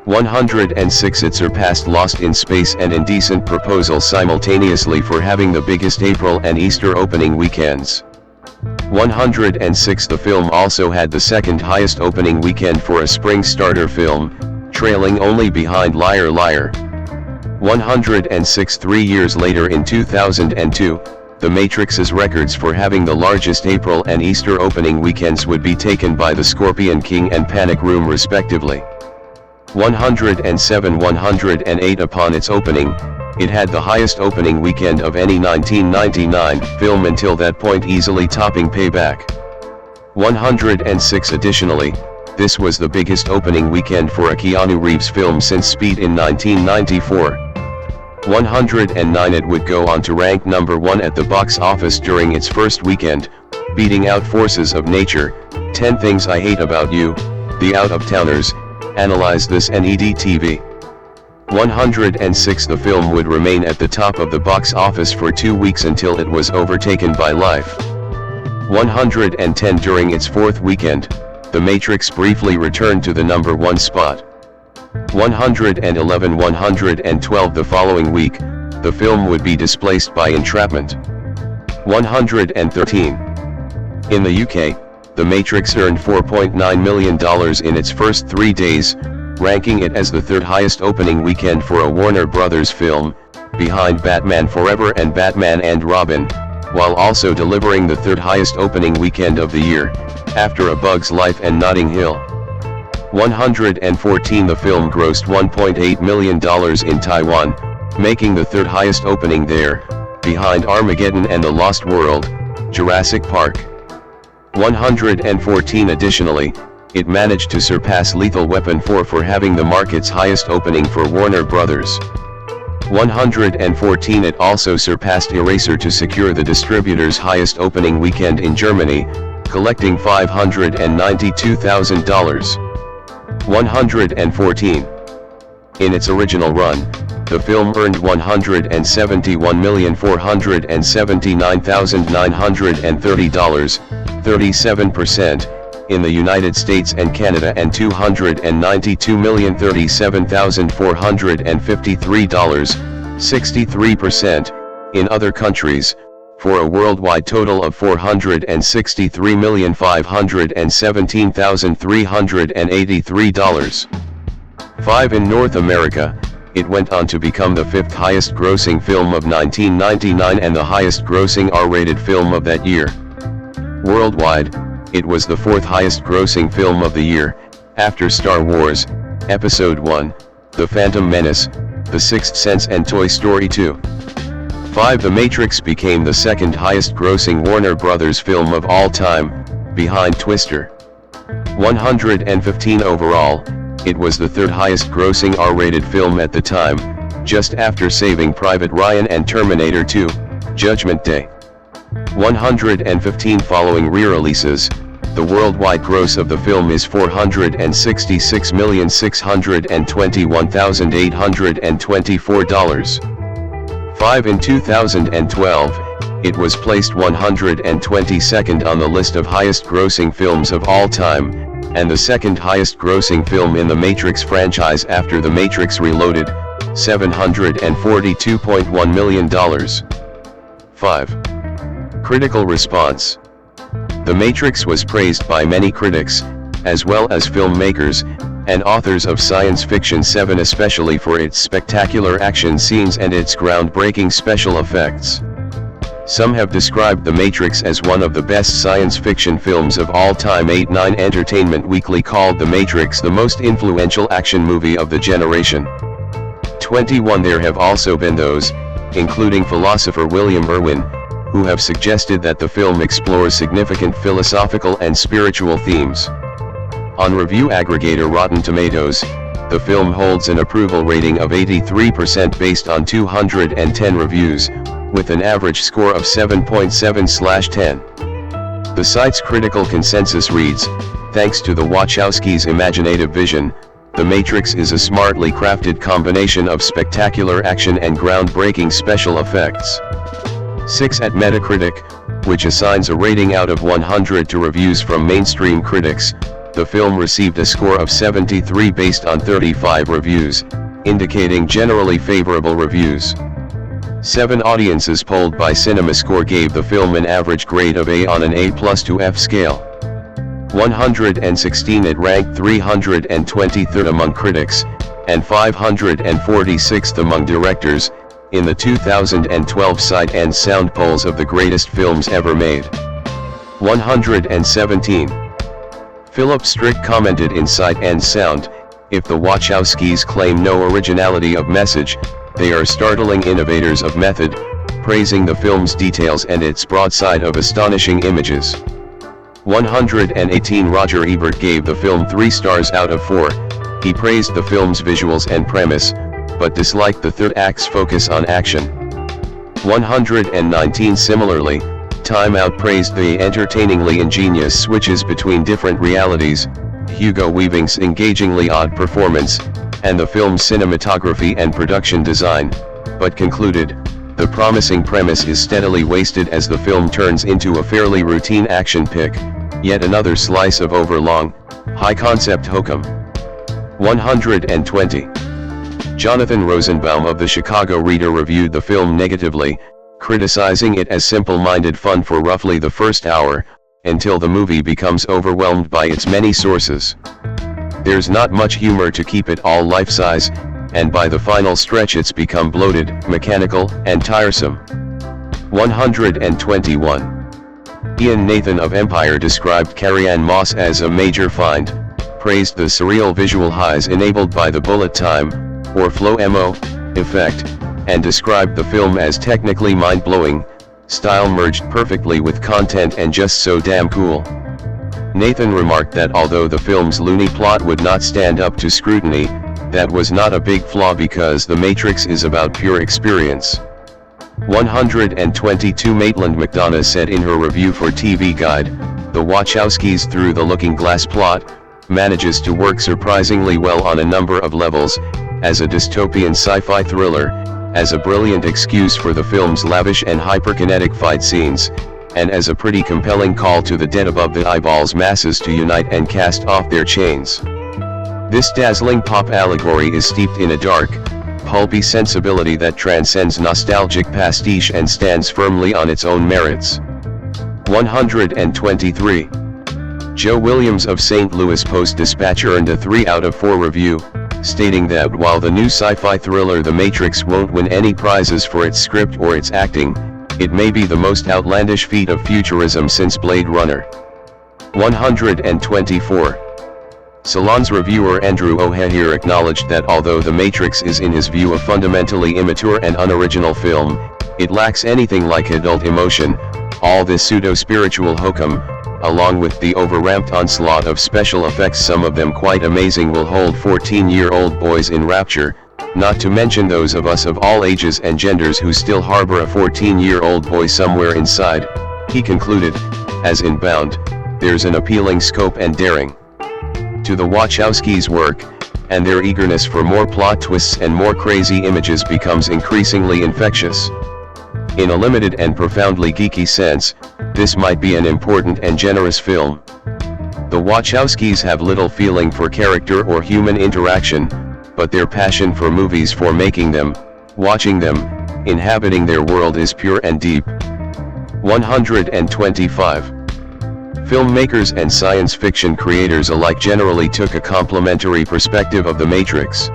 106. It surpassed Lost in Space and Indecent Proposal simultaneously for having the biggest April and Easter opening weekends. 106. The film also had the second highest opening weekend for a spring starter film, trailing only behind Liar Liar. 106. 3 years later in 2002, The Matrix's records for having the largest April and Easter opening weekends would be taken by The Scorpion King and Panic Room respectively. 107. 108. Upon its opening, it had the highest opening weekend of any 1999 film until that point, easily topping Payback. 106. Additionally, this was the biggest opening weekend for a Keanu Reeves film since Speed in 1994. 109. It would go on to rank number 1 at the box office during its first weekend, beating out Forces of Nature, 10 Things I Hate About You, The Out-of-Towners, Analyze This and EDTV. 106. The film would remain at the top of the box office for 2 weeks until it was overtaken by Life. 110. During its 4th weekend, The Matrix briefly returned to the number 1 spot. 111. 112. The following week, the film would be displaced by Entrapment. 113. In the UK, The Matrix earned $4.9 million in its first 3 days, ranking it as the 3rd highest opening weekend for a Warner Brothers film, behind Batman Forever and Batman and Robin, while also delivering the third highest opening weekend of the year, after A Bug's Life and Notting Hill. 114. The film grossed $1.8 million in Taiwan, making the third highest opening there, behind Armageddon and The Lost World, Jurassic Park. 114. Additionally, it managed to surpass Lethal Weapon 4 for having the market's highest opening for Warner Brothers. 114. It also surpassed Eraser to secure the distributor's highest opening weekend in Germany, collecting $592,000. 114. In its original run, the film earned $171,479,930, 37%, in the United States and Canada, and $292,037,453, 63%, in other countries, for a worldwide total of $463,517,383. 5. In North America, it went on to become the fifth highest grossing film of 1999 and the highest grossing R-rated film of that year. Worldwide, it was the fourth highest grossing film of the year, after Star Wars, Episode 1, The Phantom Menace, The Sixth Sense and Toy Story 2. 5. The Matrix became the second highest grossing Warner Brothers film of all time, behind Twister. 115. Overall, it was the third highest grossing R-rated film at the time, just after Saving Private Ryan and Terminator 2, Judgment Day. 115. Following re-releases, the worldwide gross of the film is $466,621,824. 5. In 2012, it was placed 122nd on the list of highest grossing films of all time, and the second highest grossing film in the Matrix franchise after The Matrix Reloaded, $742.1 million. 5. Critical response. The Matrix was praised by many critics, as well as filmmakers, and authors of science fiction, especially for its spectacular action scenes and its groundbreaking special effects. Some have described The Matrix as one of the best science fiction films of all time. 8/9 Entertainment Weekly called The Matrix the most influential action movie of the generation. 21 There have also been those, including philosopher William Irwin, who have suggested that the film explores significant philosophical and spiritual themes. On review aggregator Rotten Tomatoes, the film holds an approval rating of 83% based on 210 reviews, with an average score of 7.7/10. The site's critical consensus reads, "Thanks to the Wachowskis' imaginative vision, The Matrix is a smartly crafted combination of spectacular action and groundbreaking special effects." 6 At Metacritic, which assigns a rating out of 100 to reviews from mainstream critics, the film received a score of 73 based on 35 reviews, indicating generally favorable reviews. 7 Audiences polled by CinemaScore gave the film an average grade of A on an A+ to F scale. 116 It ranked 323rd among critics, and 546th among directors, in the 2012 Sight and Sound polls of the greatest films ever made. 117. Philip Strick commented in Sight and Sound, "If the Wachowskis claim no originality of message, they are startling innovators of method," praising the film's details and its broadside of astonishing images. 118 Roger Ebert gave the film 3 stars out of 4, he praised the film's visuals and premise, but disliked the third act's focus on action. 119 Similarly, Time Out praised the entertainingly ingenious switches between different realities, Hugo Weaving's engagingly odd performance, and the film's cinematography and production design, but concluded, "The promising premise is steadily wasted as the film turns into a fairly routine action pick, yet another slice of overlong, high-concept hokum." 120. Jonathan Rosenbaum of the Chicago Reader reviewed the film negatively, criticizing it as simple-minded fun for roughly the first hour, until the movie becomes overwhelmed by its many sources. "There's not much humor to keep it all life-size, and by the final stretch it's become bloated, mechanical, and tiresome. 121. Ian Nathan of Empire described Carrie-Anne Moss as a major find, praised the surreal visual highs enabled by the bullet time, or flow MO, effect, and described the film as technically mind-blowing, style merged perfectly with content and just so damn cool. Nathan remarked that although the film's loony plot would not stand up to scrutiny, that was not a big flaw because The Matrix is about pure experience. 122. Maitland McDonough said in her review for TV Guide, the Wachowskis Through the Looking Glass plot manages to work surprisingly well on a number of levels, as a dystopian sci-fi thriller, as a brilliant excuse for the film's lavish and hyperkinetic fight scenes, and as a pretty compelling call to the dead above the eyeballs masses to unite and cast off their chains. This dazzling pop allegory is steeped in a dark, pulpy sensibility that transcends nostalgic pastiche and stands firmly on its own merits. 123. Joe Williams of St. Louis Post-Dispatch earned a 3 out of 4 review, stating that while the new sci-fi thriller The Matrix won't win any prizes for its script or its acting, it may be the most outlandish feat of futurism since Blade Runner. 124. Salon's reviewer Andrew O'Hare acknowledged that although The Matrix is in his view a fundamentally immature and unoriginal film, it lacks anything like adult emotion. All this pseudo-spiritual hokum, along with the over-ramped onslaught of special effects, some of them quite amazing, will hold 14-year-old boys in rapture, not to mention those of us of all ages and genders who still harbor a 14-year-old boy somewhere inside, he concluded. As in Bound, there's an appealing scope and daring to the Wachowskis' work, and their eagerness for more plot twists and more crazy images becomes increasingly infectious. In a limited and profoundly geeky sense, this might be an important and generous film. The Wachowskis have little feeling for character or human interaction, but their passion for movies, for making them, watching them, inhabiting their world is pure and deep. 125. Filmmakers and science fiction creators alike generally took a complementary perspective of The Matrix.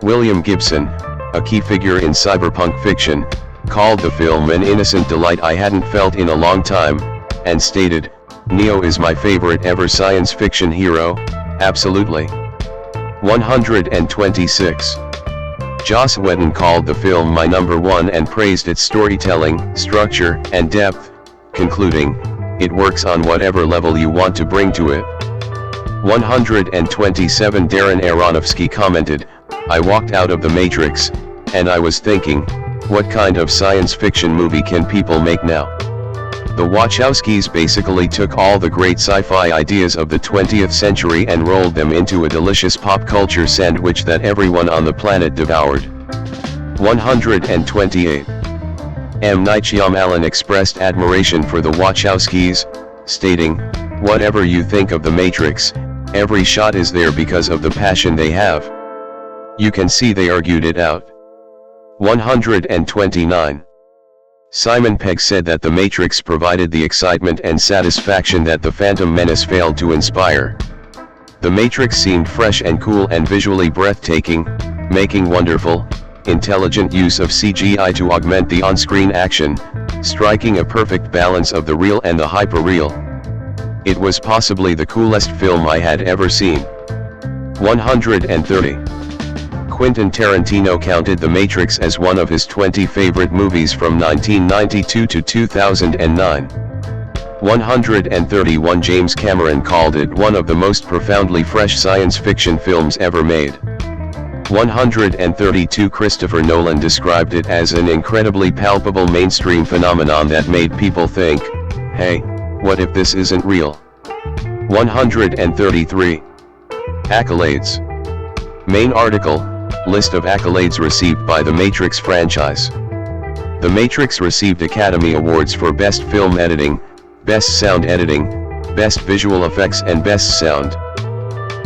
William Gibson, a key figure in cyberpunk fiction, called the film an innocent delight I hadn't felt in a long time, and stated, "Neo is my favorite ever science fiction hero, absolutely." 126. Joss Whedon called the film my #1 and praised its storytelling, structure, and depth, concluding, "It works on whatever level you want to bring to it." 127. Darren Aronofsky commented, "I walked out of The Matrix, and I was thinking, what kind of science fiction movie can people make now?" The Wachowskis basically took all the great sci-fi ideas of the 20th century and rolled them into a delicious pop culture sandwich that everyone on the planet devoured. 128. M. Night Shyamalan expressed admiration for the Wachowskis, stating, "Whatever you think of The Matrix, every shot is there because of the passion they have. You can see they argued it out." 129. Simon Pegg said that The Matrix provided the excitement and satisfaction that The Phantom Menace failed to inspire. The Matrix seemed fresh and cool and visually breathtaking, making wonderful, intelligent use of CGI to augment the on-screen action, striking a perfect balance of the real and the hyper-real. It was possibly the coolest film I had ever seen. 130. Quentin Tarantino counted The Matrix as one of his 20 favorite movies from 1992 to 2009. 131. James Cameron called it one of the most profoundly fresh science fiction films ever made. 132. Christopher Nolan described it as an incredibly palpable mainstream phenomenon that made people think, "Hey, what if this isn't real?" 133. Accolades. Main article, list of accolades received by the Matrix franchise. The Matrix received Academy Awards for Best Film Editing, Best Sound Editing, Best Visual Effects and Best Sound.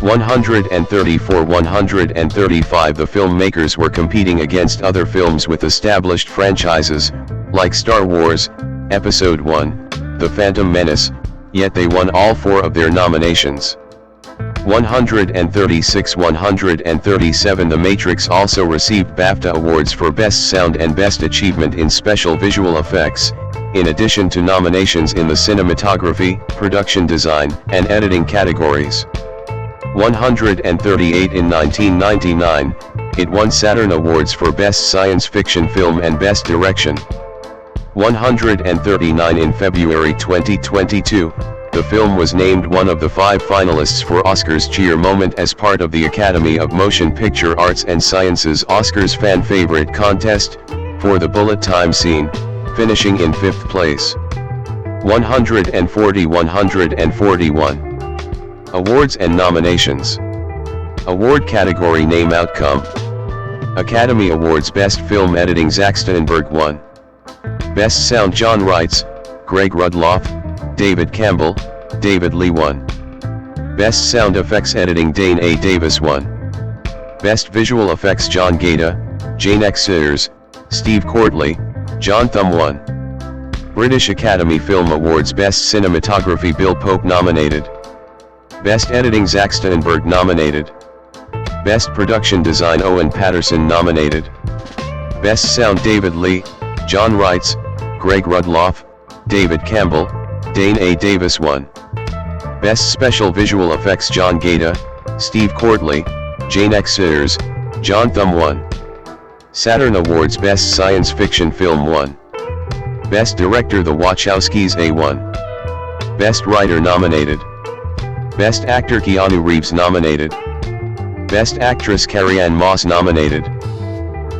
134. 135. The filmmakers were competing against other films with established franchises, like Star Wars, Episode 1, The Phantom Menace, yet they won all 4 of their nominations. 136 137 The Matrix also received BAFTA awards for Best Sound and Best Achievement in Special Visual Effects, in addition to nominations in the cinematography, production design, and editing categories. 138 In 1999, it won Saturn Awards for Best Science Fiction Film and Best Direction. 139 In February 2022, the film was named one of the 5 finalists for Oscars Cheer Moment as part of the Academy of Motion Picture Arts and Sciences Oscars Fan Favorite Contest, for the bullet time scene, finishing in 5th place. 141 Awards and Nominations. Award Category Name Outcome. Academy Awards Best Film Editing Zach Steinberg won. Best Sound John Wrights, Greg Rudloff, David Campbell, David Lee won. Best Sound Effects Editing Dane A. Davis won. Best Visual Effects John Gaeta, Jane X. Sears, Steve Courtley, John Thumb won. British Academy Film Awards Best Cinematography Bill Pope nominated. Best Editing Zach Steinberg nominated. Best Production Design Owen Patterson nominated. Best Sound David Lee, John Wrights, Greg Rudloff, David Campbell, Dane A. Davis won. Best Special Visual Effects John Gaeta, Steve Courtley, Jane X. Sears, John Thumb won. Saturn Awards Best Science Fiction Film won. Best Director The Wachowskis A1. Best Writer nominated. Best Actor Keanu Reeves nominated. Best Actress Carrie-Anne Moss nominated.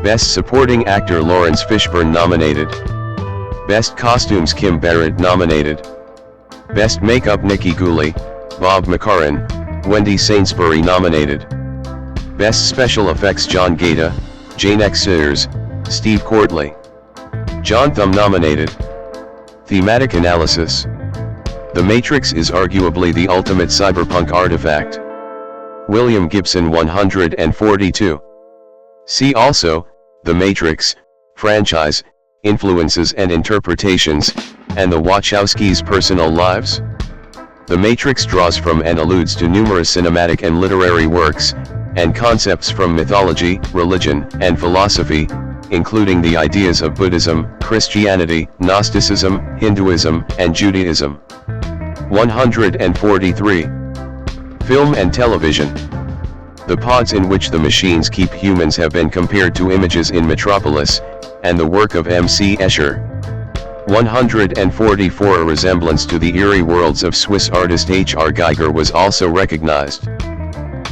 Best Supporting Actor Laurence Fishburne nominated. Best Costumes Kim Barrett nominated. Best Makeup Nikki Gooley, Bob McCarran, Wendy Sainsbury nominated. Best Special Effects John Gaeta, Jane X. Sears, Steve Courtley. John Thumb nominated. Thematic Analysis. The Matrix is arguably the ultimate cyberpunk artifact. William Gibson 142. See also, The Matrix, franchise, influences and interpretations, and the Wachowskis' personal lives. The Matrix draws from and alludes to numerous cinematic and literary works, and concepts from mythology, religion, and philosophy, including the ideas of Buddhism, Christianity, Gnosticism, Hinduism, and Judaism. 143. Film and Television. The pods in which the machines keep humans have been compared to images in Metropolis, and the work of M.C. Escher. 144. A resemblance to the eerie worlds of Swiss artist H.R. Giger was also recognized.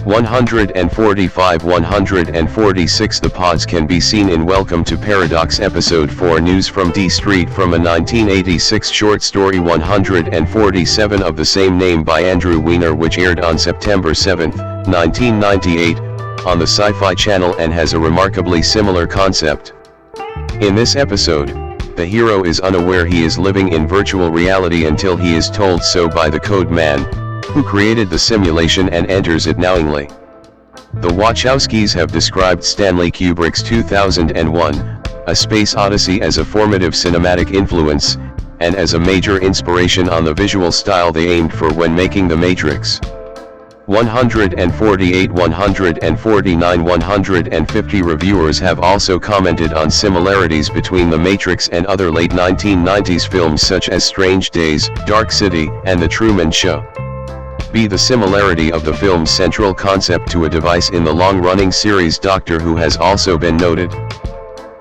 145 146 The pods can be seen in Welcome to Paradox Episode 4 News from D Street from a 1986 short story 147 of the same name by Andrew Weiner, which aired on September 7, 1998, on the Sci-Fi Channel and has a remarkably similar concept. In this episode, the hero is unaware he is living in virtual reality until he is told so by the Code Man, who created the simulation and enters it knowingly. The Wachowskis have described Stanley Kubrick's 2001, A Space Odyssey as a formative cinematic influence, and as a major inspiration on the visual style they aimed for when making The Matrix. 148 149 150 Reviewers have also commented on similarities between The Matrix and other late 1990s films such as Strange Days, Dark City, and The Truman Show. The similarity of the film's central concept to a device in the long-running series Doctor Who has also been noted.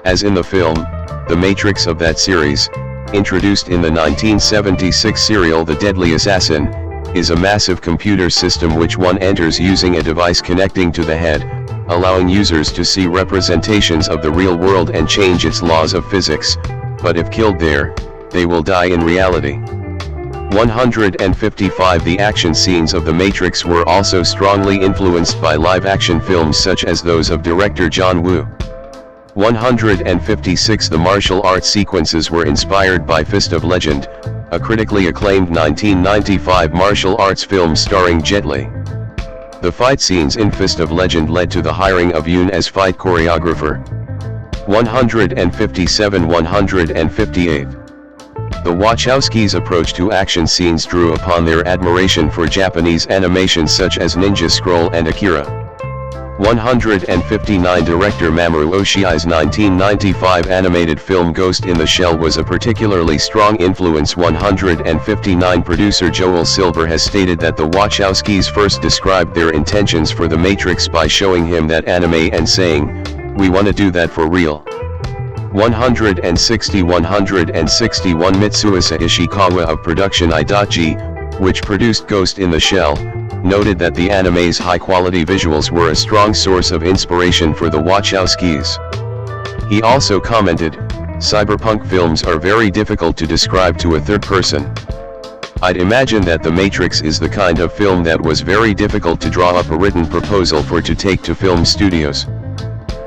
As in the film, The Matrix of that series, introduced in the 1976 serial The Deadly Assassin, is a massive computer system which one enters using a device connecting to the head, allowing users to see representations of the real world and change its laws of physics, but if killed there, they will die in reality. 155 The action scenes of The Matrix were also strongly influenced by live-action films such as those of director John Woo. 156 The martial arts sequences were inspired by Fist of Legend, a critically acclaimed 1995 martial arts film starring Jet Li. The fight scenes in Fist of Legend led to the hiring of Yoon as fight choreographer. 157 158 The Wachowskis' approach to action scenes drew upon their admiration for Japanese animation such as Ninja Scroll and Akira. 159 Director Mamoru Oshii's 1995 animated film Ghost in the Shell was a particularly strong influence. 159 Producer Joel Silver has stated that the Wachowskis first described their intentions for The Matrix by showing him that anime and saying, "We wanna do that for real." 161 Mitsuhisa Ishikawa of Production I.G, which produced Ghost in the Shell, noted that the anime's high-quality visuals were a strong source of inspiration for the Wachowskis. He also commented, "Cyberpunk films are very difficult to describe to a third person. I'd imagine that The Matrix is the kind of film that was very difficult to draw up a written proposal for to take to film studios."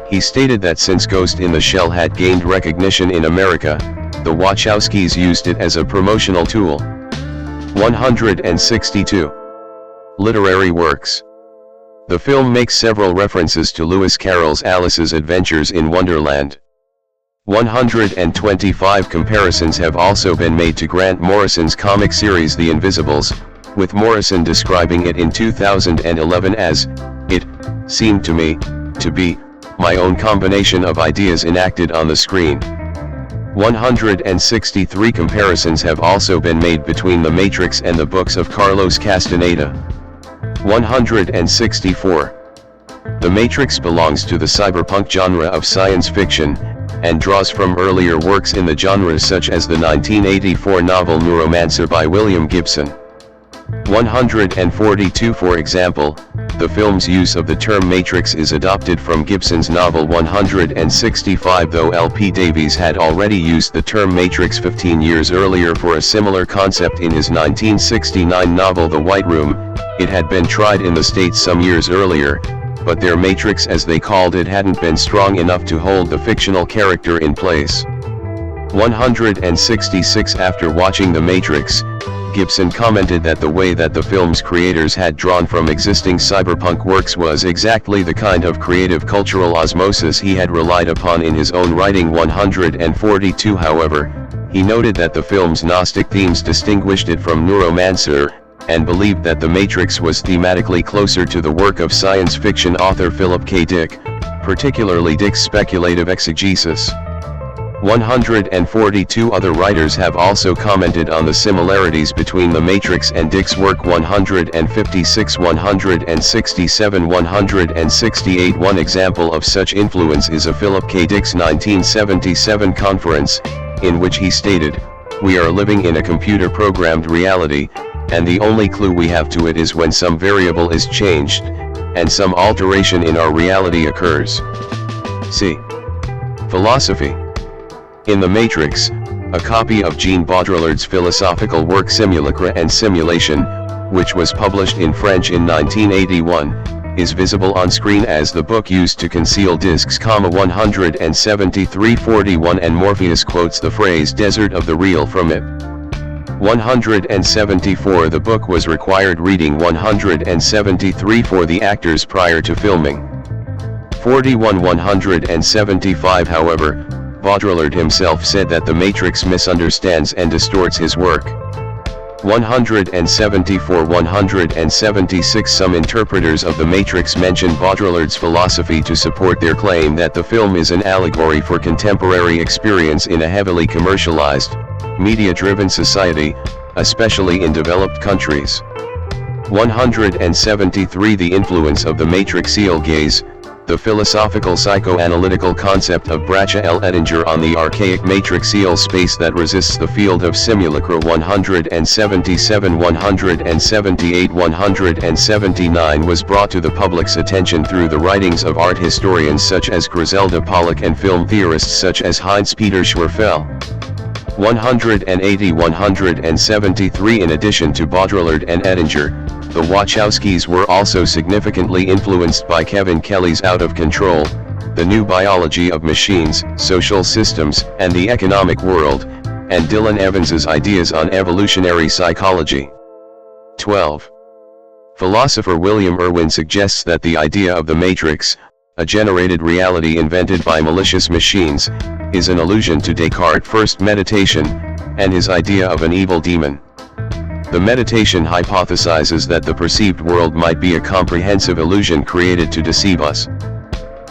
He stated that since Ghost in the Shell had gained recognition in America, the Wachowskis used it as a promotional tool. 162. Literary works. The film makes several references to Lewis Carroll's Alice's Adventures in Wonderland. 125 comparisons have also been made to Grant Morrison's comic series The Invisibles, with Morrison describing it in 2011 as, "It seemed to me to be my own combination of ideas enacted on the screen." 163 comparisons have also been made between The Matrix and the books of Carlos Castaneda. 164. The Matrix belongs to the cyberpunk genre of science fiction, and draws from earlier works in the genre such as the 1984 novel Neuromancer by William Gibson. 142. For example, the film's use of the term Matrix is adopted from Gibson's novel 165. Though L.P. Davies had already used the term Matrix 15 years earlier for a similar concept in his 1969 novel The White Room, it had been tried in the States some years earlier, but their Matrix as they called it hadn't been strong enough to hold the fictional character in place. 166. After watching The Matrix, Gibson commented that the way that the film's creators had drawn from existing cyberpunk works was exactly the kind of creative cultural osmosis he had relied upon in his own writing. 142. However, he noted that the film's Gnostic themes distinguished it from Neuromancer, and believed that The Matrix was thematically closer to the work of science fiction author Philip K. Dick, particularly Dick's speculative exegesis. 142 other writers have also commented on the similarities between The Matrix and Dick's work. 156, 167, 168. One example of such influence is a Philip K. Dick's 1977 conference, in which he stated, "We are living in a computer-programmed reality, and the only clue we have to it is when some variable is changed, and some alteration in our reality occurs." See philosophy. In The Matrix, a copy of Jean Baudrillard's philosophical work Simulacra and Simulation, which was published in French in 1981, is visible on screen as the book used to conceal discs. 173-41 and Morpheus quotes the phrase "desert of the real" from it. 174. The book was required reading 173 for the actors prior to filming. 41. 175. However, Baudrillard himself said that The Matrix misunderstands and distorts his work. 174. 176. Some interpreters of The Matrix mention Baudrillard's philosophy to support their claim that the film is an allegory for contemporary experience in a heavily commercialized, media-driven society, especially in developed countries. 173. The influence of The Matrix-ial gaze, the philosophical psychoanalytical concept of Bracha L. Ettinger on the archaic matrixial space that resists the field of simulacra. 177, 178, 179 was brought to the public's attention through the writings of art historians such as Griselda Pollock and film theorists such as Heinz-Peter Schwerfeld. 180, 173 In addition to Baudrillard and Ettinger, the Wachowskis were also significantly influenced by Kevin Kelly's Out of Control, The New Biology of Machines, Social Systems, and the Economic World, and Dylan Evans's ideas on evolutionary psychology. 12. Philosopher William Irwin suggests that the idea of the Matrix, a generated reality invented by malicious machines, is an allusion to Descartes' first meditation, and his idea of an evil demon. The meditation hypothesizes that the perceived world might be a comprehensive illusion created to deceive us.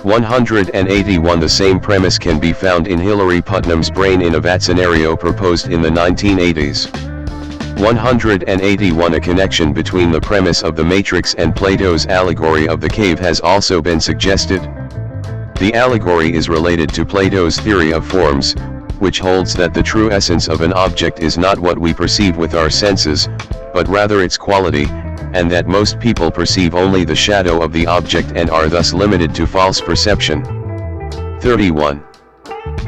181. The same premise can be found in Hilary Putnam's brain in a vat scenario proposed in the 1980s. 181. A connection between the premise of the Matrix and Plato's allegory of the cave has also been suggested. The allegory is related to Plato's theory of forms, which holds that the true essence of an object is not what we perceive with our senses, but rather its quality, and that most people perceive only the shadow of the object and are thus limited to false perception. 31.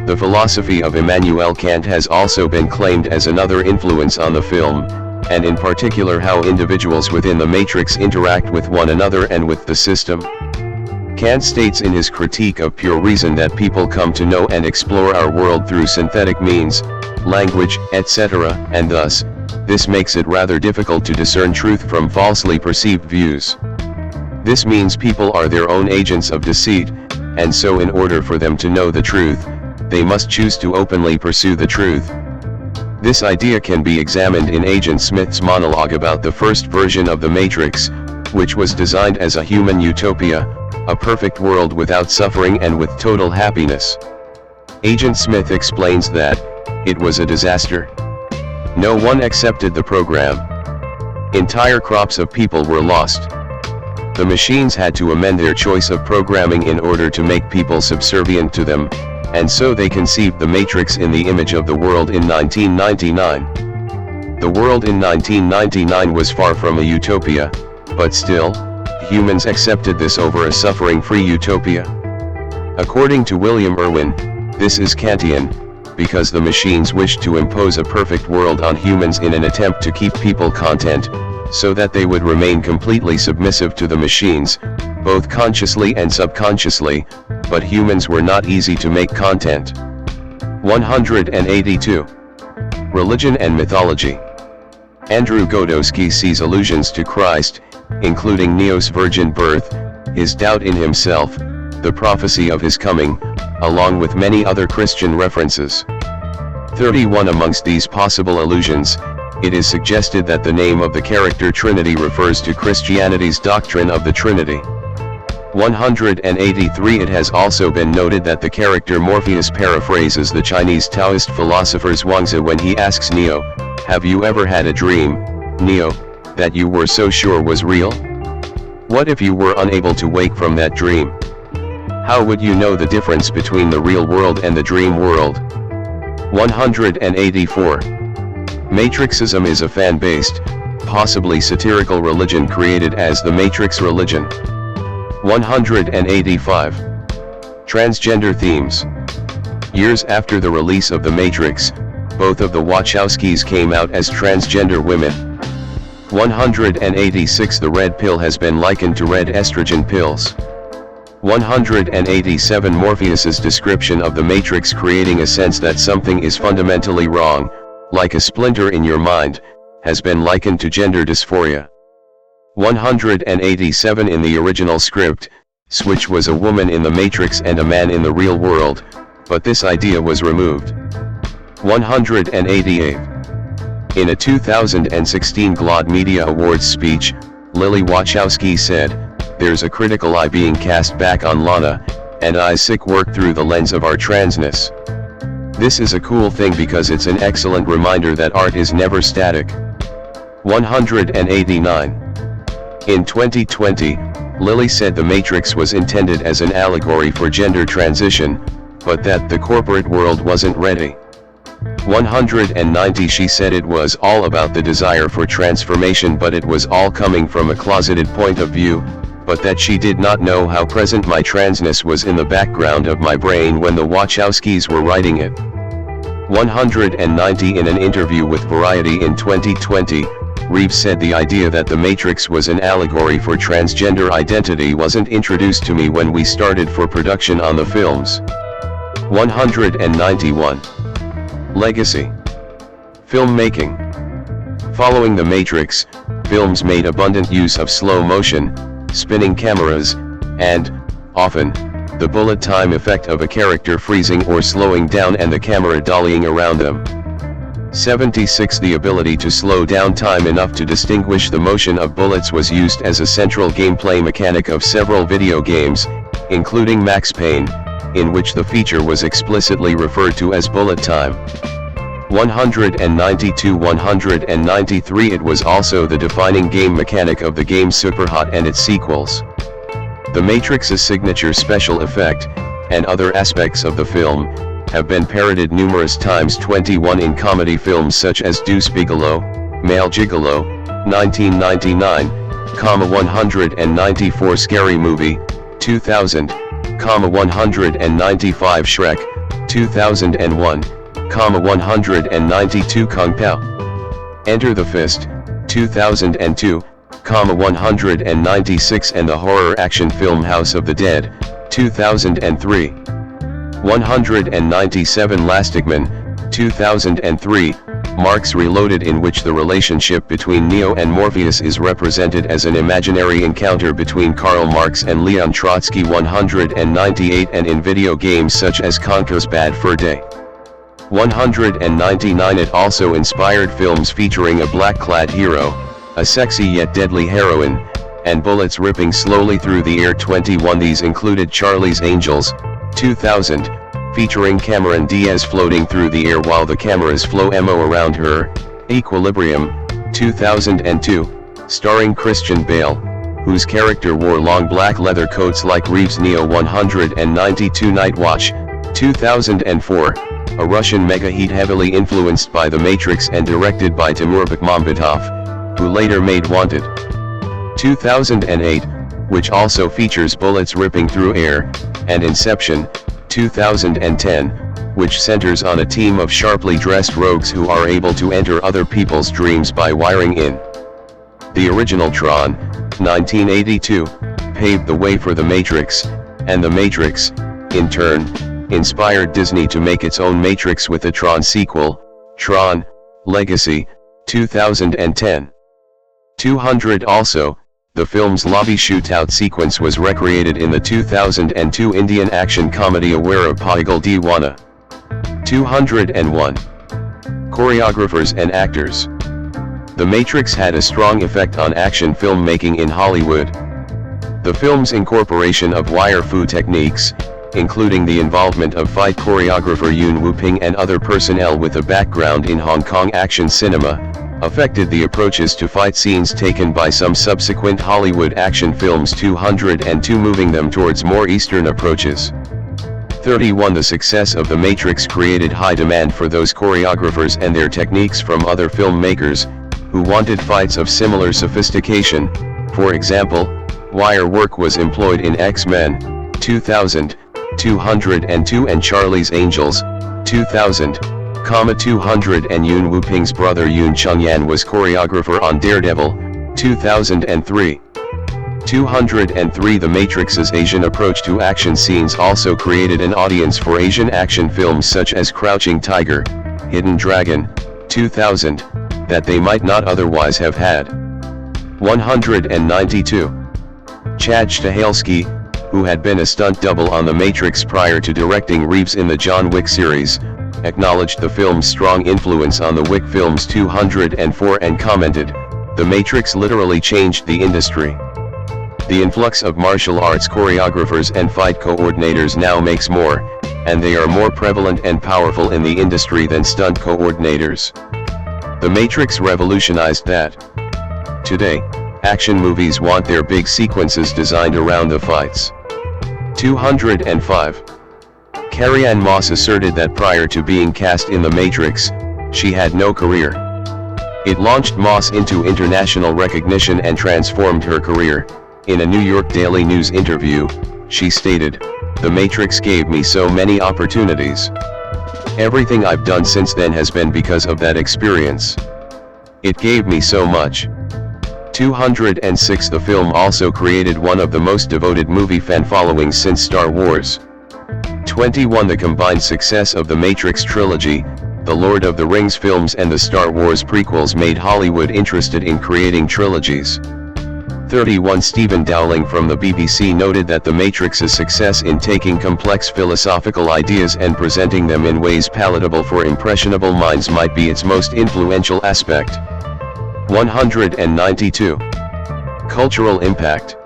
The philosophy of Immanuel Kant has also been claimed as another influence on the film, and in particular how individuals within the Matrix interact with one another and with the system. Kant states in his Critique of Pure Reason that people come to know and explore our world through synthetic means, language, etc., and thus, this makes it rather difficult to discern truth from falsely perceived views. This means people are their own agents of deceit, and so in order for them to know the truth, they must choose to openly pursue the truth. This idea can be examined in Agent Smith's monologue about the first version of the Matrix, which was designed as a human utopia, a perfect world without suffering and with total happiness. Agent Smith explains that it was a disaster. No one accepted the program. Entire crops of people were lost. The machines had to amend their choice of programming in order to make people subservient to them, and so they conceived the Matrix in the image of the world in 1999. The world in 1999 was far from a utopia, but still, humans accepted this over a suffering-free utopia. According to William Irwin, this is Kantian, because the machines wished to impose a perfect world on humans in an attempt to keep people content, so that they would remain completely submissive to the machines, both consciously and subconsciously, but humans were not easy to make content. 182. Religion and mythology. Andrew Godowski sees allusions to Christ, including Neo's virgin birth, his doubt in himself, the prophecy of his coming, along with many other Christian references. 31. Amongst these possible allusions, it is suggested that the name of the character Trinity refers to Christianity's doctrine of the Trinity. 183. It has also been noted that the character Morpheus paraphrases the Chinese Taoist philosopher Zhuangzi when he asks Neo, "Have you ever had a dream, Neo, that you were so sure was real? What if you were unable to wake from that dream? How would you know the difference between the real world and the dream world?" 184. Matrixism is a fan-based, possibly satirical religion created as the Matrix religion. 185. Transgender themes. Years after the release of The Matrix, both of the Wachowskis came out as transgender women. 186. The red pill has been likened to red estrogen pills. 187. Morpheus's description of the Matrix creating a sense that something is fundamentally wrong, like a splinter in your mind, has been likened to gender dysphoria. 187. In the original script, Switch was a woman in the Matrix and a man in the real world, but this idea was removed. 188. In a 2016 GLAAD Media Awards speech, Lily Wachowski said, "There's a critical eye being cast back on Lana, and I's sick work through the lens of our transness. This is a cool thing because it's an excellent reminder that art is never static." 189. In 2020, Lily said The Matrix was intended as an allegory for gender transition, but that the corporate world wasn't ready. 190. She said it was all about the desire for transformation, but it was all coming from a closeted point of view, but that she did not know how present my transness was in the background of my brain when the Wachowskis were writing it. 190. In an interview with Variety in 2020, Reeves said the idea that The Matrix was an allegory for transgender identity wasn't introduced to me when we started for production on the films. 191. Legacy. Filmmaking. Following The Matrix, films made abundant use of slow motion, spinning cameras, and, often, the bullet time effect of a character freezing or slowing down and the camera dollying around them. 76. The ability to slow down time enough to distinguish the motion of bullets was used as a central gameplay mechanic of several video games, including Max Payne, in which the feature was explicitly referred to as bullet time. 192-193. It was also the defining game mechanic of the game Superhot and its sequels. The Matrix's signature special effect, and other aspects of the film, have been parodied numerous times. 21. In comedy films such as Deuce Bigalow, Male Gigolo, 1999, 194. Scary Movie, 2000, 195. Shrek, 2001, 192. Kung Pao, Enter the Fist, 2002, 196. And the horror action film House of the Dead, 2003. 197. Lastigman, 2003, Marx Reloaded, in which the relationship between Neo and Morpheus is represented as an imaginary encounter between Karl Marx and Leon Trotsky. 198. And in video games such as Conker's Bad Fur Day. 199. It also inspired films featuring a black-clad hero, a sexy yet deadly heroine, and bullets ripping slowly through the air. 21. These included Charlie's Angels, 2000, featuring Cameron Diaz floating through the air while the cameras flow mo around her. Equilibrium, 2002, starring Christian Bale, whose character wore long black leather coats like Reeves. Neo. 192. Night Watch, 2004, a Russian mega hit heavily influenced by The Matrix and directed by Timur Bekmambetov, who later made Wanted. 2008, which also features bullets ripping through air, and Inception, 2010, which centers on a team of sharply dressed rogues who are able to enter other people's dreams by wiring in. The original Tron, 1982, paved the way for The Matrix, and The Matrix, in turn, inspired Disney to make its own Matrix with the Tron sequel, Tron, Legacy, 2010. 200. Also, the film's lobby shootout sequence was recreated in the 2002 Indian action comedy Aware of Pagal Deewana. 201. Choreographers and actors. The Matrix had a strong effect on action filmmaking in Hollywood. The film's incorporation of wire fu techniques, including the involvement of fight choreographer Yuen Wu-ping and other personnel with a background in Hong Kong action cinema, affected the approaches to fight scenes taken by some subsequent Hollywood action films. 202. Moving them towards more Eastern approaches. 31. The success of The Matrix created high demand for those choreographers and their techniques from other filmmakers, who wanted fights of similar sophistication. For example, wire work was employed in X-Men, 2000, 202 and Charlie's Angels, 2000, 200 and Yuen Wu-ping's brother Yoon Chung-yan was choreographer on Daredevil, 2003. 203. The Matrix's Asian approach to action scenes also created an audience for Asian action films such as Crouching Tiger, Hidden Dragon, 2000, that they might not otherwise have had. 192. Chad Stahelski, who had been a stunt double on The Matrix prior to directing Reeves in the John Wick series, acknowledged the film's strong influence on the Wick films. 204 and commented, "The Matrix literally changed the industry. The influx of martial arts choreographers and fight coordinators now makes more, and they are more prevalent and powerful in the industry than stunt coordinators. The Matrix revolutionized that. Today, action movies want their big sequences designed around the fights." 205. Carrie-Anne Moss asserted that prior to being cast in The Matrix, she had no career. It launched Moss into international recognition and transformed her career. In a New York Daily News interview, she stated, "The Matrix gave me so many opportunities. Everything I've done since then has been because of that experience. It gave me so much." 206. The film also created one of the most devoted movie fan followings since Star Wars. 21. The combined success of the Matrix trilogy, the Lord of the Rings films and the Star Wars prequels made Hollywood interested in creating trilogies. 31 Stephen Dowling from the BBC noted that The Matrix's success in taking complex philosophical ideas and presenting them in ways palatable for impressionable minds might be its most influential aspect. 192. Cultural impact.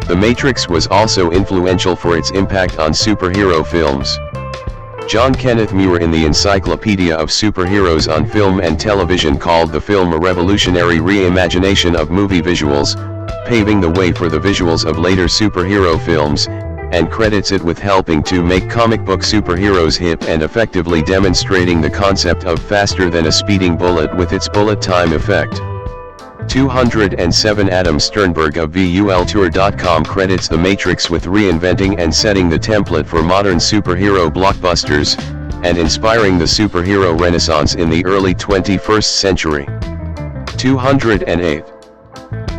The Matrix was also influential for its impact on superhero films. John Kenneth Muir in the Encyclopedia of Superheroes on Film and Television called the film a revolutionary reimagination of movie visuals, paving the way for the visuals of later superhero films, and credits it with helping to make comic book superheroes hip and effectively demonstrating the concept of faster than a speeding bullet with its bullet time effect. 207 Adam Sternberg of VULTour.com credits The Matrix with reinventing and setting the template for modern superhero blockbusters, and inspiring the superhero renaissance in the early 21st century. 208.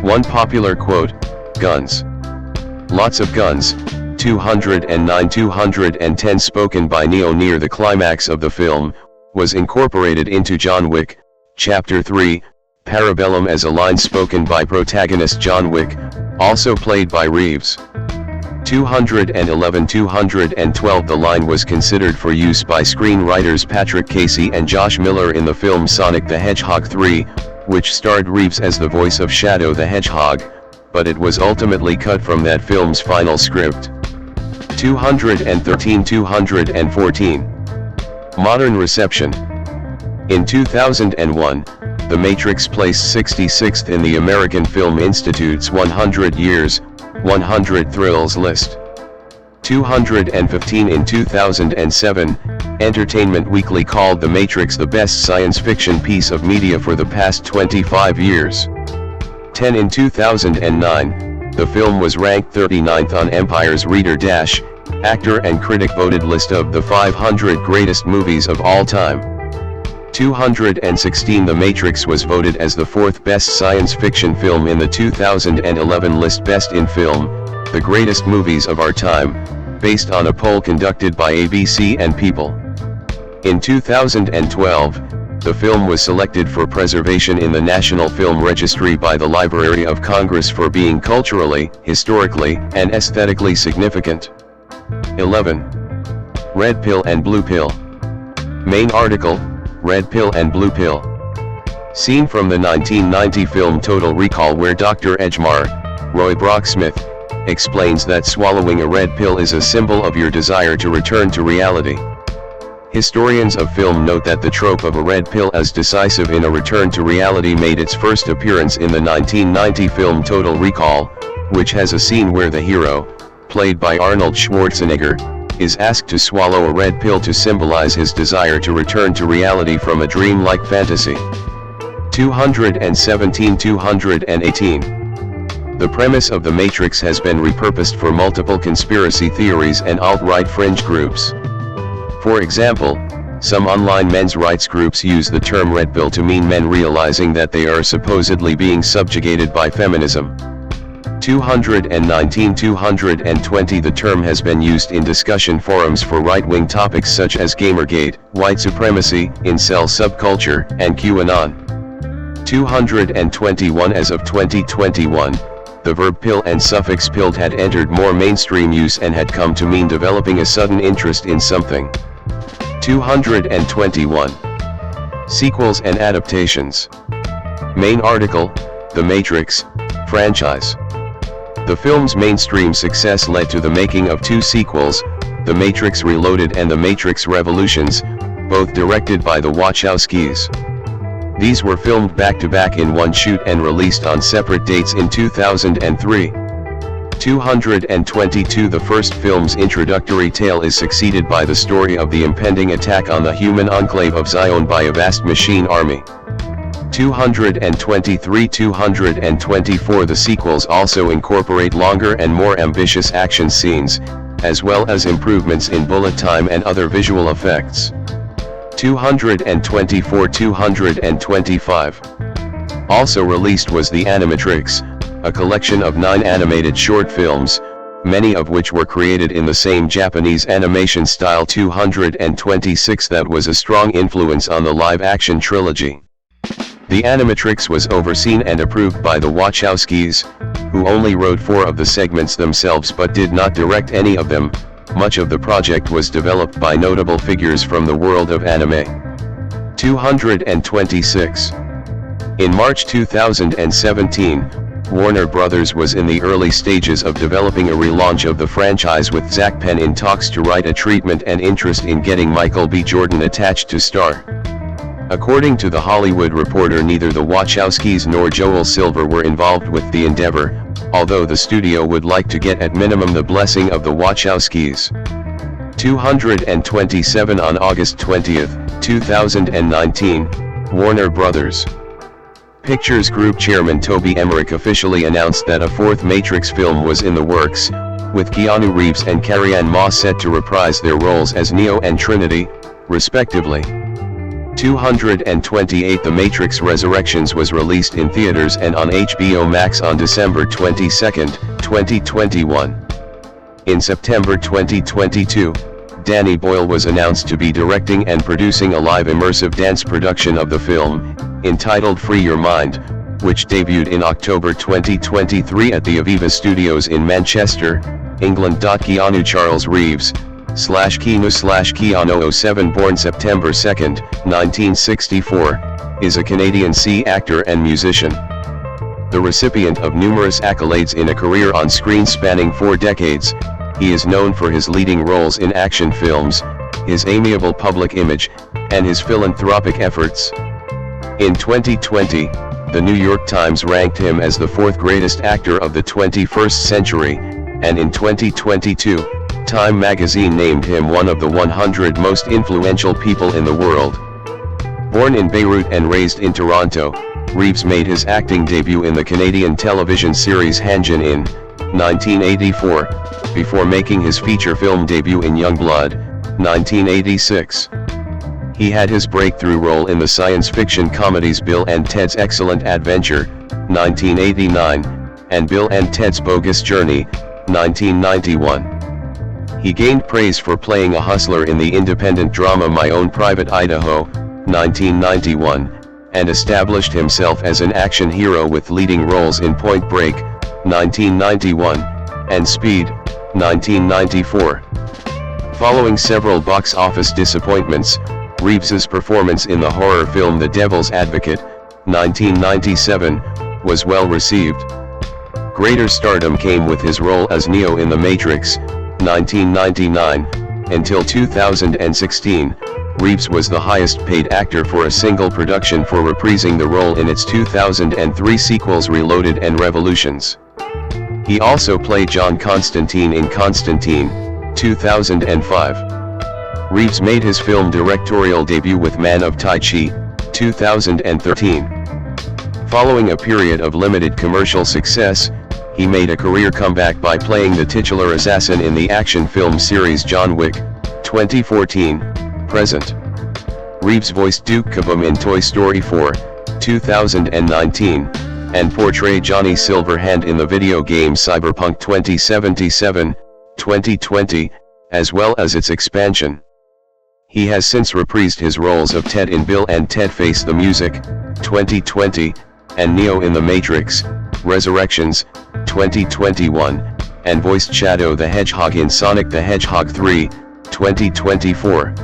One popular quote, "Guns. Lots of guns." 209 210 spoken by Neo near the climax of the film, was incorporated into John Wick, Chapter 3, Parabellum as a line spoken by protagonist John Wick, also played by Reeves. 211 212 The line was considered for use by screenwriters Patrick Casey and Josh Miller in the film Sonic the Hedgehog 3, which starred Reeves as the voice of Shadow the Hedgehog, but it was ultimately cut from that film's final script. 213 214. Modern reception. In 2001, The Matrix placed 66th in the American Film Institute's 100 Years, 100 Thrills list. 215 In 2007, Entertainment Weekly called The Matrix the best science fiction piece of media for the past 25 years. 10 In 2009, the film was ranked 39th on Empire's Reader-Actor and Critic voted list of the 500 greatest movies of all time. 216 The Matrix was voted as the fourth best science fiction film in the 2011 list Best in Film, the Greatest Movies of Our Time, based on a poll conducted by ABC and People. In 2012, the film was selected for preservation in the National Film Registry by the Library of Congress for being culturally, historically, and aesthetically significant. 11. Red Pill and Blue Pill. Main article, Red Pill and Blue Pill. Scene from the 1990 film Total Recall where Dr. Edgemar, Roy Brocksmith, explains that swallowing a red pill is a symbol of your desire to return to reality. Historians of film note that the trope of a red pill as decisive in a return to reality made its first appearance in the 1990 film Total Recall, which has a scene where the hero, played by Arnold Schwarzenegger, is asked to swallow a red pill to symbolize his desire to return to reality from a dream-like fantasy. 217 218. The premise of The Matrix has been repurposed for multiple conspiracy theories and alt-right fringe groups. For example, some online men's rights groups use the term red pill to mean men realizing that they are supposedly being subjugated by feminism. 219 220 The term has been used in discussion forums for right-wing topics such as Gamergate, white supremacy, incel subculture, and QAnon. 221 As of 2021, the verb pill and suffix pilled had entered more mainstream use and had come to mean developing a sudden interest in something. 221. Sequels and adaptations. Main article, The Matrix franchise. The film's mainstream success led to the making of two sequels, The Matrix Reloaded and The Matrix Revolutions, both directed by the Wachowskis. These were filmed back-to-back in one shoot and released on separate dates in 2003. 222 The first film's introductory tale is succeeded by the story of the impending attack on the human enclave of Zion by a vast machine army. 223 224 The sequels also incorporate longer and more ambitious action scenes, as well as improvements in bullet time and other visual effects. 224 225. Also released was The Animatrix, a collection of 9 animated short films, many of which were created in the same Japanese animation style. 226 That was a strong influence on the live-action trilogy. The animatrix was overseen and approved by the Wachowskis, who only wrote 4 of the segments themselves but did not direct any of them. Much of the project was developed by notable figures from the world of anime. 226. In March 2017, Warner Bros. Was in the early stages of developing a relaunch of the franchise, with Zach Penn in talks to write a treatment and interest in getting Michael B. Jordan attached to star. According to The Hollywood Reporter, neither the Wachowskis nor Joel Silver were involved with the endeavor, although the studio would like to get at minimum the blessing of the Wachowskis. 227. On August 20, 2019, Warner Bros. Pictures Group Chairman Toby Emmerich officially announced that a 4th Matrix film was in the works, with Keanu Reeves and Carrie-Anne set to reprise their roles as Neo and Trinity, respectively. 228. The Matrix Resurrections was released in theaters and on HBO Max on December 22, 2021. In September 2022, Danny Boyle was announced to be directing and producing a live immersive dance production of the film, entitled Free Your Mind, which debuted in October 2023 at the Aviva Studios in Manchester, England. Keanu Charles Reeves, Keanu 07, born September 2, 1964, is a Canadian actor and musician. The recipient of numerous accolades in a career on screen spanning 4 decades, he is known for his leading roles in action films, his amiable public image, and his philanthropic efforts. In 2020, the New York Times ranked him as the 4th greatest actor of the 21st century, and in 2022, Time magazine named him one of the 100 most influential people in the world. Born in Beirut and raised in Toronto, Reeves made his acting debut in the Canadian television series Hanjin in 1984, before making his feature film debut in Youngblood, 1986. He had his breakthrough role in the science fiction comedies Bill and Ted's Excellent Adventure, 1989, and Bill and Ted's Bogus Journey, 1991. He gained praise for playing a hustler in the independent drama My Own Private Idaho, 1991, and established himself as an action hero with leading roles in Point Break, 1991, and Speed, 1994. Following several box office disappointments, Reeves's performance in the horror film The Devil's Advocate, 1997, was well received. Greater stardom came with his role as Neo in The Matrix, 1999, until 2016, Reeves was the highest paid actor for a single production for reprising the role in its 2003 sequels Reloaded and Revolutions. He also played John Constantine in Constantine, 2005. Reeves made his film directorial debut with Man of Tai Chi, 2013. Following a period of limited commercial success, he made a career comeback by playing the titular assassin in the action film series John Wick, 2014, present. Reeves voiced Duke Kaboom in Toy Story 4, 2019, and portrayed Johnny Silverhand in the video game Cyberpunk 2077, 2020, as well as its expansion. He has since reprised his roles of Ted in Bill and Ted Face the Music, 2020, and Neo in The Matrix, Resurrections, 2021, and voiced Shadow the Hedgehog in Sonic the Hedgehog 3, 2024.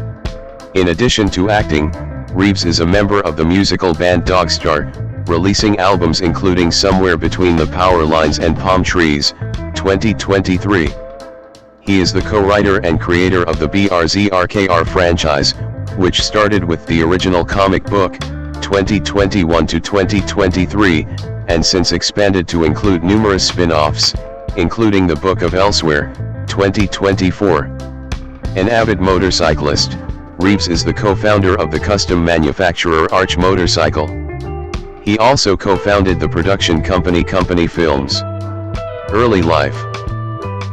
In addition to acting, Reeves is a member of the musical band Dogstar, releasing albums including Somewhere Between the Power Lines and Palm Trees, 2023. He is the co-writer and creator of the BRZRKR franchise, which started with the original comic book, 2021 to 2023, and since expanded to include numerous spin-offs, including the Book of Elsewhere, 2024. An avid motorcyclist, Reeves is the co-founder of the custom manufacturer Arch Motorcycle. He also co-founded the production company Company Films. Early life.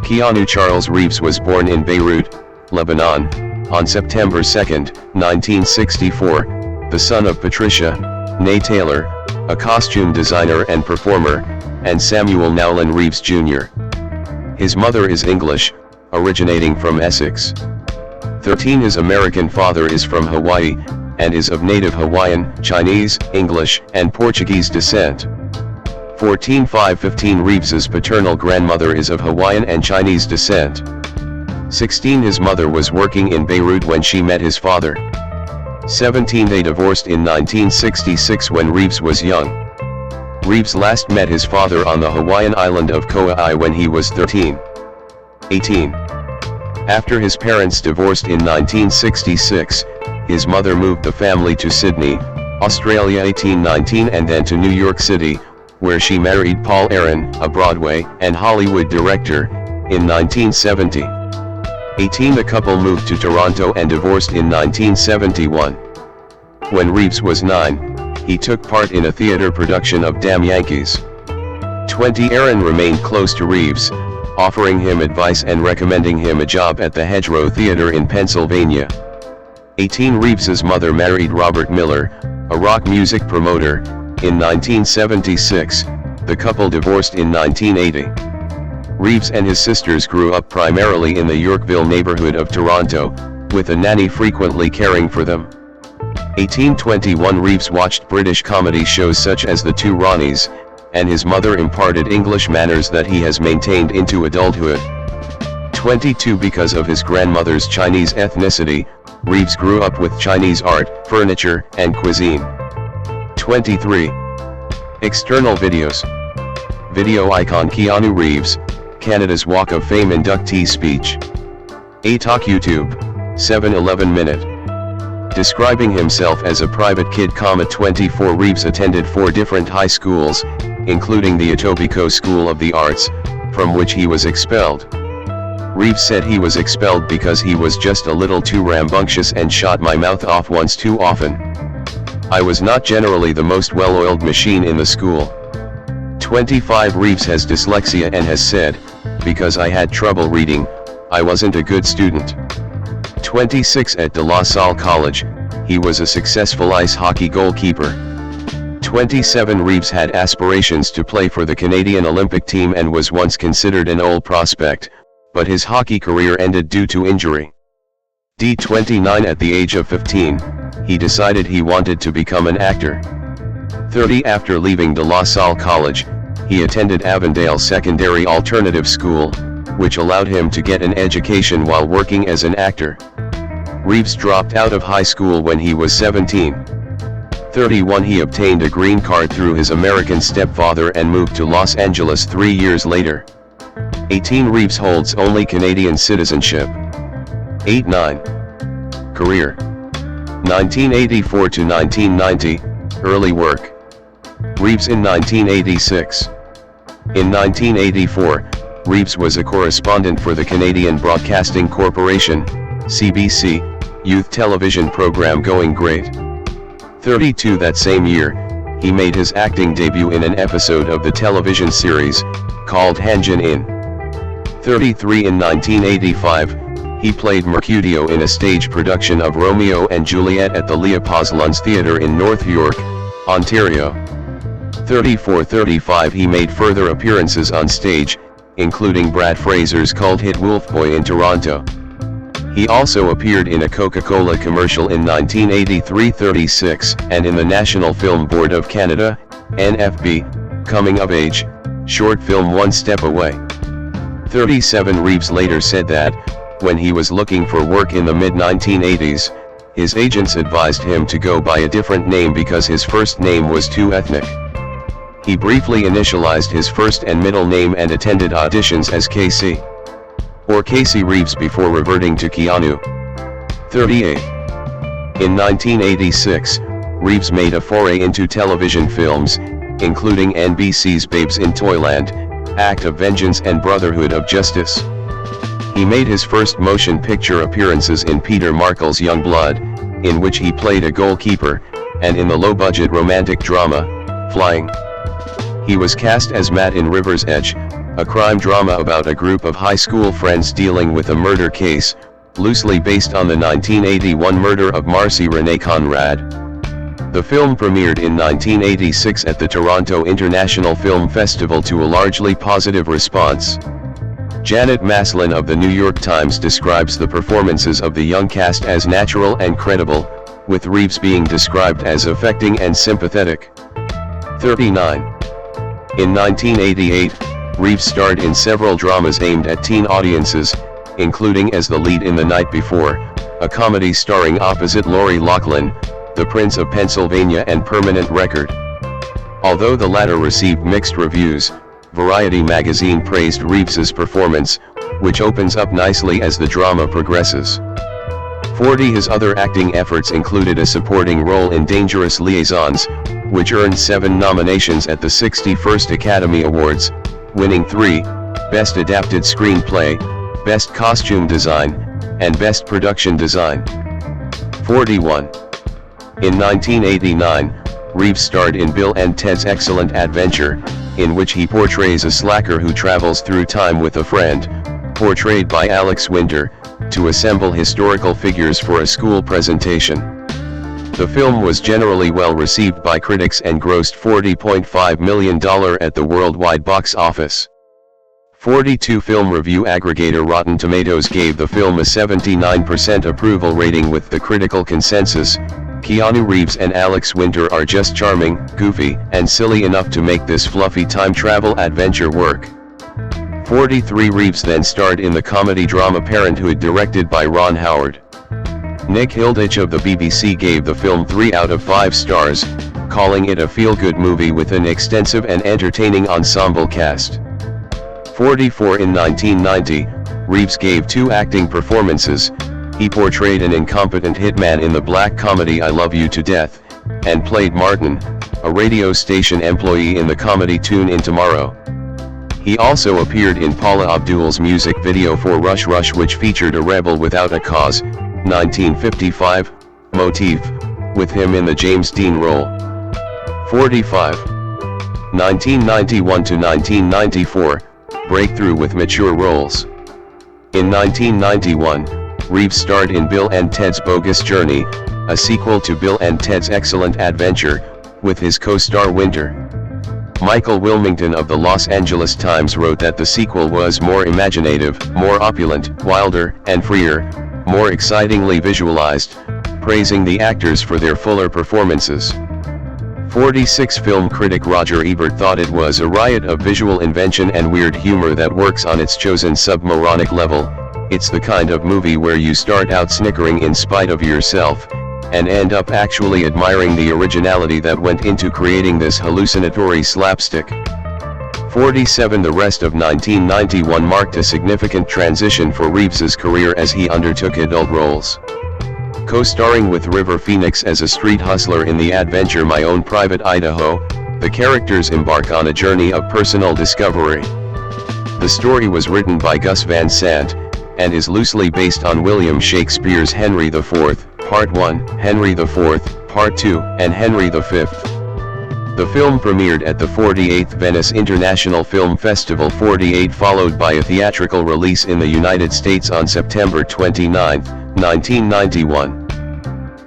Keanu Charles Reeves was born in Beirut, Lebanon, on September 2, 1964, the son of Patricia, née Taylor, a costume designer and performer, and Samuel Nowlin Reeves Jr. His mother is English, originating from Essex. 13. His American father is from Hawaii, and is of native Hawaiian, Chinese, English, and Portuguese descent. 14. 515 Reeves's paternal grandmother is of Hawaiian and Chinese descent. 16. His mother was working in Beirut when she met his father. 17. They divorced in 1966 when Reeves was young. Reeves last met his father on the Hawaiian island of Kauai when he was 13. 18. After his parents divorced in 1966, his mother moved the family to Sydney, Australia 1819 and then to New York City, where she married Paul Aaron, a Broadway and Hollywood director, in 1970. 18. The couple moved to Toronto and divorced in 1971. When Reeves was 9, he took part in a theater production of Damn Yankees. 20. Aaron remained close to Reeves, offering him advice and recommending him a job at the Hedgerow Theater in Pennsylvania. 18. Reeves's mother married Robert Miller, a rock music promoter, in 1976, the couple divorced in 1980. Reeves and his sisters grew up primarily in the Yorkville neighborhood of Toronto, with a nanny frequently caring for them. 1821 Reeves watched British comedy shows such as The Two Ronnies, and his mother imparted English manners that he has maintained into adulthood. 22 Because of his grandmother's Chinese ethnicity, Reeves grew up with Chinese art, furniture, and cuisine. 23. External videos. Video icon Keanu Reeves, Canada's Walk of Fame inductee speech. Talk YouTube, 7-11 minute. Describing himself as a private kid, 24 Reeves attended 4 different high schools, including the Etobicoke School of the Arts, from which he was expelled. Reeves said he was expelled because he was just a little too rambunctious and shot my mouth off once too often. I was not generally the most well-oiled machine in the school. 25 Reeves has dyslexia and has said, because I had trouble reading, I wasn't a good student. 26 At De La Salle College, he was a successful ice hockey goalkeeper. 27 Reeves had aspirations to play for the Canadian Olympic team and was once considered an old prospect, but his hockey career ended due to injury. 29 At the age of 15, he decided he wanted to become an actor. 30 After leaving De La Salle College, he attended Avondale Secondary Alternative School, which allowed him to get an education while working as an actor. Reeves dropped out of high school when he was 17. 31 He obtained a green card through his American stepfather and moved to Los Angeles 3 years later. 18 Reeves holds only Canadian citizenship. 89. Career. 1984 to 1990, early work. Reeves in 1986. In 1984, Reeves was a correspondent for the Canadian Broadcasting Corporation, CBC, youth television program Going Great. 32 That same year, he made his acting debut in an episode of the television series, called Hanjin In. 33 In 1985, he played Mercutio in a stage production of Romeo and Juliet at the Leopoldslunds Theatre in North York, Ontario. 34-35 He made further appearances on stage, including Brad Fraser's cult hit Wolfboy in Toronto. He also appeared in a Coca-Cola commercial in 1983-36, and in the National Film Board of Canada, NFB, Coming of Age, short film One Step Away. 37 Reeves later said that, when he was looking for work in the mid-1980s, his agents advised him to go by a different name because his first name was too ethnic. He briefly initialized his first and middle name and attended auditions as Casey or Casey Reeves before reverting to Keanu. 38. In 1986, Reeves made a foray into television films, including NBC's Babes in Toyland, Act of Vengeance and Brotherhood of Justice. He made his first motion picture appearances in Peter Markle's Young Blood, in which he played a goalkeeper, and in the low-budget romantic drama, Flying. He was cast as Matt in River's Edge, a crime drama about a group of high school friends dealing with a murder case, loosely based on the 1981 murder of Marcy Renee Conrad. The film premiered in 1986 at the Toronto International Film Festival to a largely positive response. Janet Maslin of the New York Times describes the performances of the young cast as natural and credible, with Reeves being described as affecting and sympathetic. 39. In 1988, Reeves starred in several dramas aimed at teen audiences, including as the lead in The Night Before, a comedy starring opposite Lori Loughlin, The Prince of Pennsylvania and Permanent Record. Although the latter received mixed reviews, Variety magazine praised Reeves's performance, which opens up nicely as the drama progresses. 40. His other acting efforts included a supporting role in Dangerous Liaisons, which earned 7 nominations at the 61st Academy Awards, winning 3, Best Adapted Screenplay, Best Costume Design, and Best Production Design. 41. In 1989, Reeves starred in Bill and Ted's Excellent Adventure, in which he portrays a slacker who travels through time with a friend, portrayed by Alex Winter, to assemble historical figures for a school presentation. The film was generally well received by critics and grossed $40.5 million at the worldwide box office. 42. Film review aggregator Rotten Tomatoes gave the film a 79% approval rating with the critical consensus, "Keanu Reeves and Alex Winter are just charming, goofy, and silly enough to make this fluffy time travel adventure work." 43. Reeves then starred in the comedy drama Parenthood directed by Ron Howard. Nick Hilditch of the BBC gave the film 3 out of 5 stars, calling it a feel-good movie with an extensive and entertaining ensemble cast. 44. In 1990, Reeves gave 2 acting performances. He portrayed an incompetent hitman in the black comedy I Love You to Death, and played Martin, a radio station employee in the comedy Tune In Tomorrow. He also appeared in Paula Abdul's music video for Rush Rush, which featured a rebel without a cause, 1955, motif, with him in the James Dean role. 45. 1991 to 1994, breakthrough with mature roles. In 1991, Reeves starred in Bill and Ted's Bogus Journey, a sequel to Bill and Ted's Excellent Adventure, with his co-star Winter. Michael Wilmington of the Los Angeles Times wrote that the sequel was more imaginative, more opulent, wilder, and freer, more excitingly visualized, praising the actors for their fuller performances. 46. Film critic Roger Ebert thought it was a riot of visual invention and weird humor that works on its chosen submoronic level. It's the kind of movie where you start out snickering in spite of yourself, and end up actually admiring the originality that went into creating this hallucinatory slapstick. 47. The rest of 1991 marked a significant transition for Reeves's career as he undertook adult roles. Co-starring with River Phoenix as a street hustler in the adventure My Own Private Idaho, the characters embark on a journey of personal discovery. The story was written by Gus Van Sant, and is loosely based on William Shakespeare's Henry IV, Part 1, Henry IV, Part 2, and Henry V. The film premiered at the 48th Venice International Film Festival 48, followed by a theatrical release in the United States on September 29, 1991.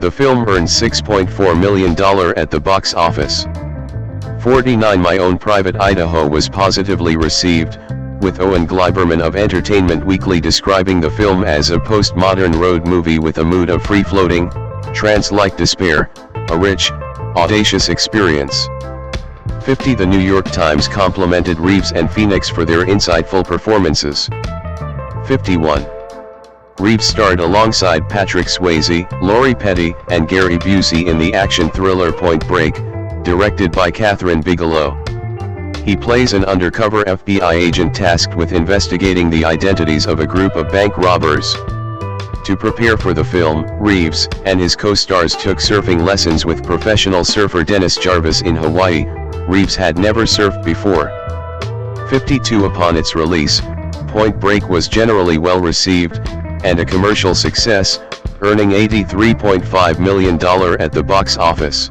The film earned $6.4 million at the box office. 49. My Own Private Idaho was positively received, with Owen Gleiberman of Entertainment Weekly describing the film as a postmodern road movie with a mood of free-floating, trance-like despair, a rich, audacious experience. 50. The New York Times complimented Reeves and Phoenix for their insightful performances. 51. Reeves starred alongside Patrick Swayze, Lori Petty, and Gary Busey in the action thriller Point Break, directed by Catherine Bigelow. He plays an undercover FBI agent tasked with investigating the identities of a group of bank robbers. To prepare for the film, Reeves and his co-stars took surfing lessons with professional surfer Dennis Jarvis in Hawaii. Reeves had never surfed before. 52. Upon its release, Point Break was generally well received, and a commercial success, earning $83.5 million at the box office.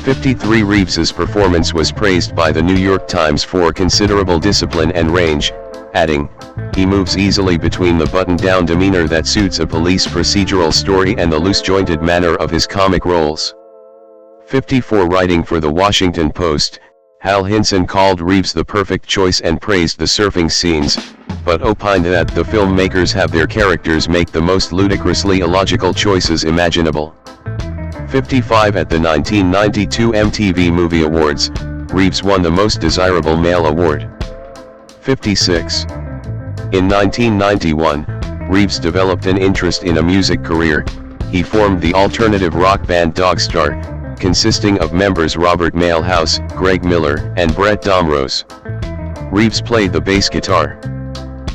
53. Reeves's performance was praised by the New York Times for considerable discipline and range, adding, "He moves easily between the buttoned-down demeanor that suits a police procedural story and the loose-jointed manner of his comic roles." 54. Writing for the Washington Post, Hal Hinson called Reeves the perfect choice and praised the surfing scenes, but opined that the filmmakers have their characters make the most ludicrously illogical choices imaginable. 55 At the 1992 MTV Movie Awards, Reeves won the Most Desirable Male award. 56. In 1991, Reeves developed an interest in a music career. He formed the alternative rock band Dogstar, consisting of members Robert Mailhouse, Greg Miller, and Brett Domrose. Reeves played the bass guitar.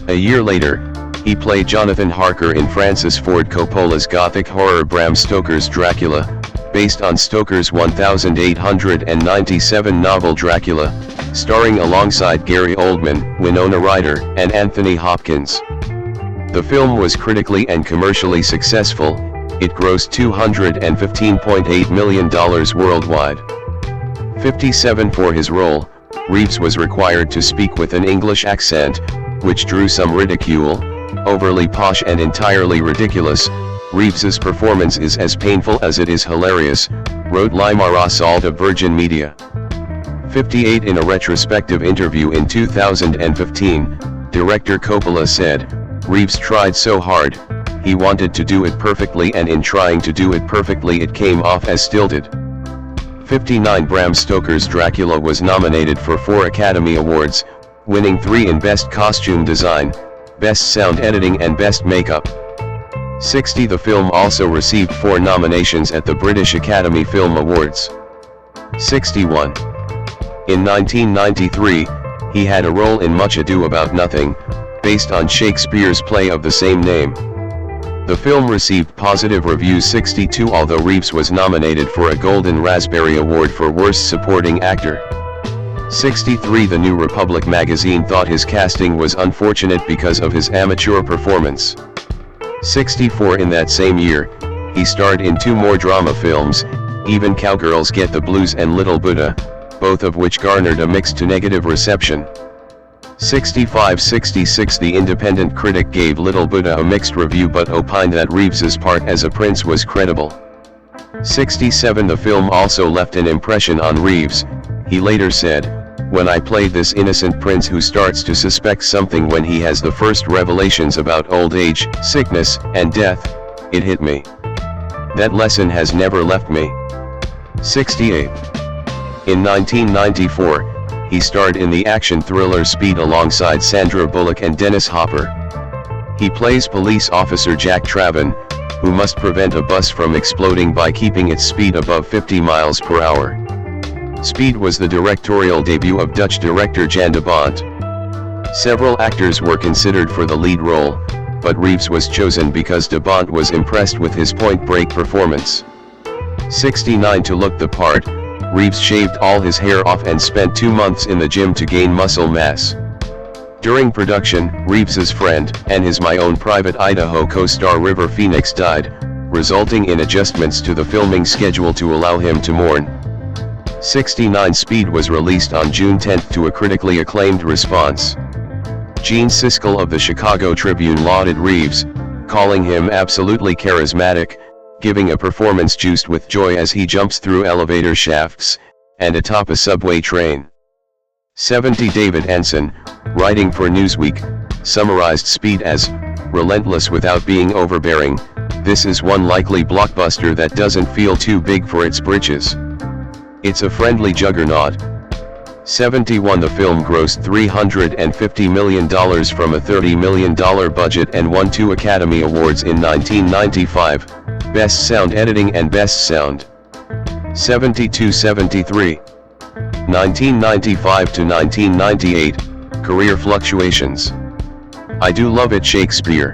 A year later, he played Jonathan Harker in Francis Ford Coppola's gothic horror Bram Stoker's Dracula, based on Stoker's 1897 novel Dracula, starring alongside Gary Oldman, Winona Ryder, and Anthony Hopkins. The film was critically and commercially successful. It grossed $215.8 million worldwide. 57 For his role, Reeves was required to speak with an English accent, which drew some ridicule. Overly posh and entirely ridiculous, Reeves's performance is as painful as it is hilarious, wrote Limara Salt of Virgin Media. 58 In a retrospective interview in 2015, director Coppola said, "Reeves tried so hard, he wanted to do it perfectly, and in trying to do it perfectly it came off as stilted." 59 Bram Stoker's Dracula was nominated for 4 Academy Awards, winning 3 in Best Costume Design, Best Sound Editing and Best Makeup. 60 The film also received 4 nominations at the British Academy Film Awards. 61. In 1993, he had a role in Much Ado About Nothing, based on Shakespeare's play of the same name. The film received positive reviews. 62 Although Reeves was nominated for a Golden Raspberry Award for Worst Supporting Actor. 63 The New Republic magazine thought his casting was unfortunate because of his amateur performance. 64 In that same year, he starred in 2 more drama films, Even Cowgirls Get the Blues and Little Buddha, both of which garnered a mixed to negative reception. 65-66 The Independent critic gave Little Buddha a mixed review but opined that Reeves's part as a prince was credible. 67 The film also left an impression on Reeves. He later said, "When I played this innocent prince who starts to suspect something when he has the first revelations about old age, sickness, and death, it hit me. That lesson has never left me." 68. In 1994, he starred in the action thriller Speed alongside Sandra Bullock and Dennis Hopper. He plays police officer Jack Traven, who must prevent a bus from exploding by keeping its speed above 50 miles per hour. Speed was the directorial debut of Dutch director Jan de Bont. Several actors were considered for the lead role, but Reeves was chosen because de Bont was impressed with his point-break performance. 69 To look the part, Reeves shaved all his hair off and spent 2 months in the gym to gain muscle mass. During production, Reeves's friend, and his My Own Private Idaho co-star River Phoenix died, resulting in adjustments to the filming schedule to allow him to mourn. 69 Speed was released on June 10 to a critically acclaimed response. Gene Siskel of the Chicago Tribune lauded Reeves, calling him absolutely charismatic, giving a performance juiced with joy as he jumps through elevator shafts, and atop a subway train. 70 David Anson, writing for Newsweek, summarized Speed as, "relentless without being overbearing. This is one likely blockbuster that doesn't feel too big for its britches. It's a friendly juggernaut." 71 The film grossed $350 million from a $30 million budget and won 2 Academy Awards in 1995, Best Sound Editing and Best Sound. 72-73. 1995 to 1998, Career Fluctuations. "I do love it, Shakespeare.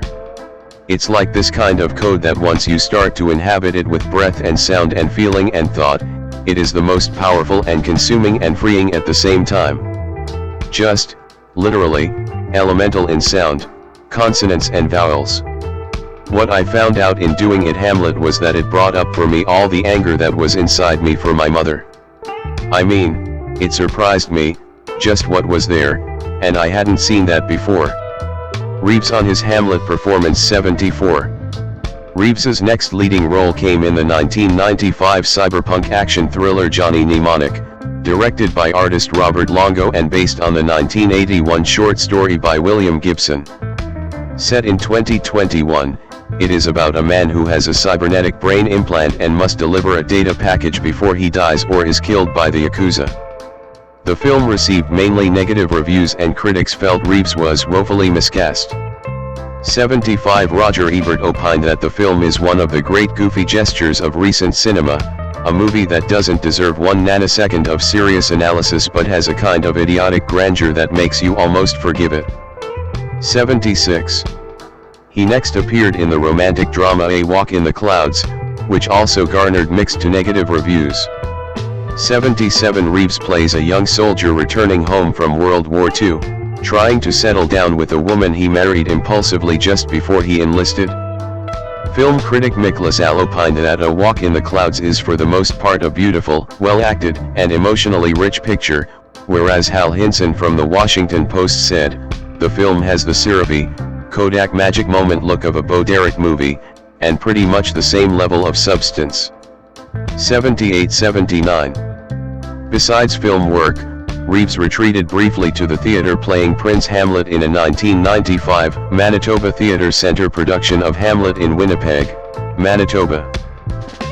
It's like this kind of code that once you start to inhabit it with breath and sound and feeling and thought, it is the most powerful and consuming and freeing at the same time. Just, literally, elemental in sound, consonants and vowels. What I found out in doing it, Hamlet, was that it brought up for me all the anger that was inside me for my mother. I mean, it surprised me, just what was there, and I hadn't seen that before." Reeves on his Hamlet performance. 74. Reeves's next leading role came in the 1995 cyberpunk action thriller Johnny Mnemonic, directed by artist Robert Longo and based on the 1981 short story by William Gibson. Set in 2021, It is about a man who has a cybernetic brain implant and must deliver a data package before he dies or is killed by the Yakuza. The film received mainly negative reviews and critics felt Reeves was woefully miscast. 75 Roger Ebert opined that the film is one of the great goofy gestures of recent cinema, a movie that doesn't deserve 1 nanosecond of serious analysis but has a kind of idiotic grandeur that makes you almost forgive it. 76. He next appeared in the romantic drama A Walk in the Clouds, which also garnered mixed to negative reviews. 77 Reeves plays a young soldier returning home from World War II, trying to settle down with a woman he married impulsively just before he enlisted. Film critic Nicholas Al opined that A Walk in the Clouds is for the most part a beautiful, well-acted, and emotionally rich picture, whereas Hal Hinson from the Washington Post said, the film has the syrupy, Kodak magic moment look of a Bo Derek movie, and pretty much the same level of substance. 78-79. Besides film work, Reeves retreated briefly to the theater playing Prince Hamlet in a 1995 Manitoba Theatre Centre production of Hamlet in Winnipeg, Manitoba.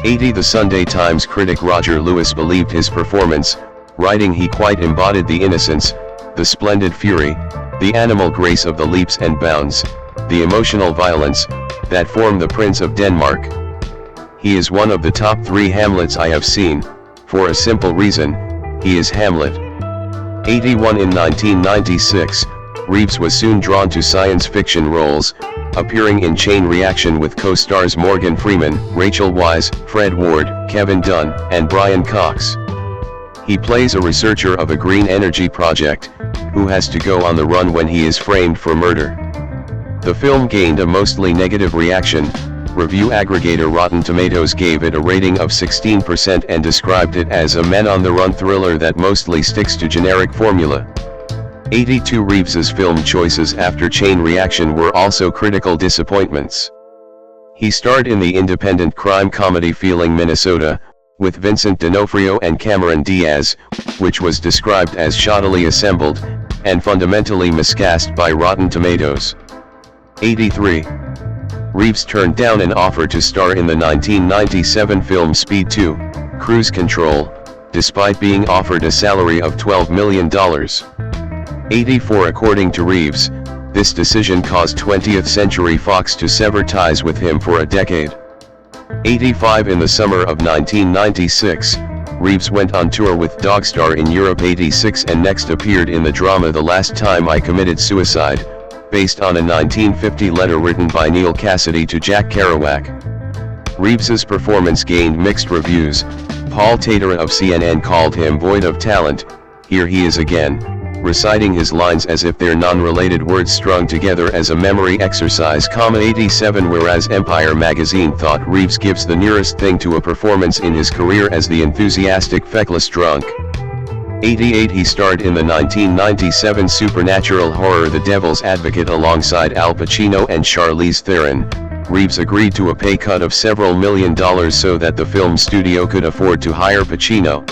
80 The Sunday Times critic Roger Lewis believed his performance, writing he quite embodied the innocence, the splendid fury, the animal grace of the leaps and bounds, the emotional violence, that form the Prince of Denmark. He is one of the top 3 Hamlets I have seen, for a simple reason, he is Hamlet. 81 In 1996, Reeves was soon drawn to science fiction roles, appearing in Chain Reaction with co-stars Morgan Freeman, Rachel Weisz, Fred Ward, Kevin Dunn, and Brian Cox. He plays a researcher of a green energy project, who has to go on the run when he is framed for murder. The film gained a mostly negative reaction. Review aggregator Rotten Tomatoes gave it a rating of 16% and described it as a men-on-the-run thriller that mostly sticks to generic formula. 82 Reeves's film choices after Chain Reaction were also critical disappointments. He starred in the independent crime comedy Feeling Minnesota, with Vincent D'Onofrio and Cameron Diaz, which was described as shoddily assembled, and fundamentally miscast by Rotten Tomatoes. 83. Reeves turned down an offer to star in the 1997 film Speed 2, Cruise Control, despite being offered a salary of $12 million. 84 According to Reeves, this decision caused 20th Century Fox to sever ties with him for a decade. 85 In the summer of 1996, Reeves went on tour with Dogstar in Europe. 86 And next appeared in the drama The Last Time I Committed Suicide, based on a 1950 letter written by Neil Cassidy to Jack Kerouac. Reeves's performance gained mixed reviews. Paul Tatara of CNN called him void of talent. Here he is again, reciting his lines as if they're non-related words strung together as a memory exercise. 87 Whereas Empire magazine thought Reeves gives the nearest thing to a performance in his career as the enthusiastic feckless drunk. 88 He starred in the 1997 supernatural horror The Devil's Advocate alongside Al Pacino and Charlize Theron. Reeves agreed to a pay cut of several $1 million so that the film studio could afford to hire Pacino.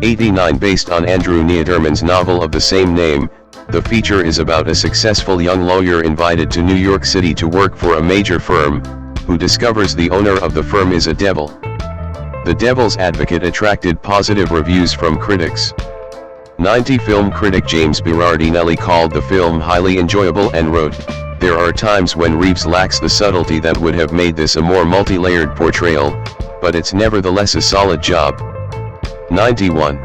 89 Based on Andrew Niederman's novel of the same name, the feature is about a successful young lawyer invited to New York City to work for a major firm, who discovers the owner of the firm is a devil. The Devil's Advocate attracted positive reviews from critics. 90 Film critic James Berardinelli called the film highly enjoyable and wrote, "There are times when Reeves lacks the subtlety that would have made this a more multi-layered portrayal, but it's nevertheless a solid job." 91.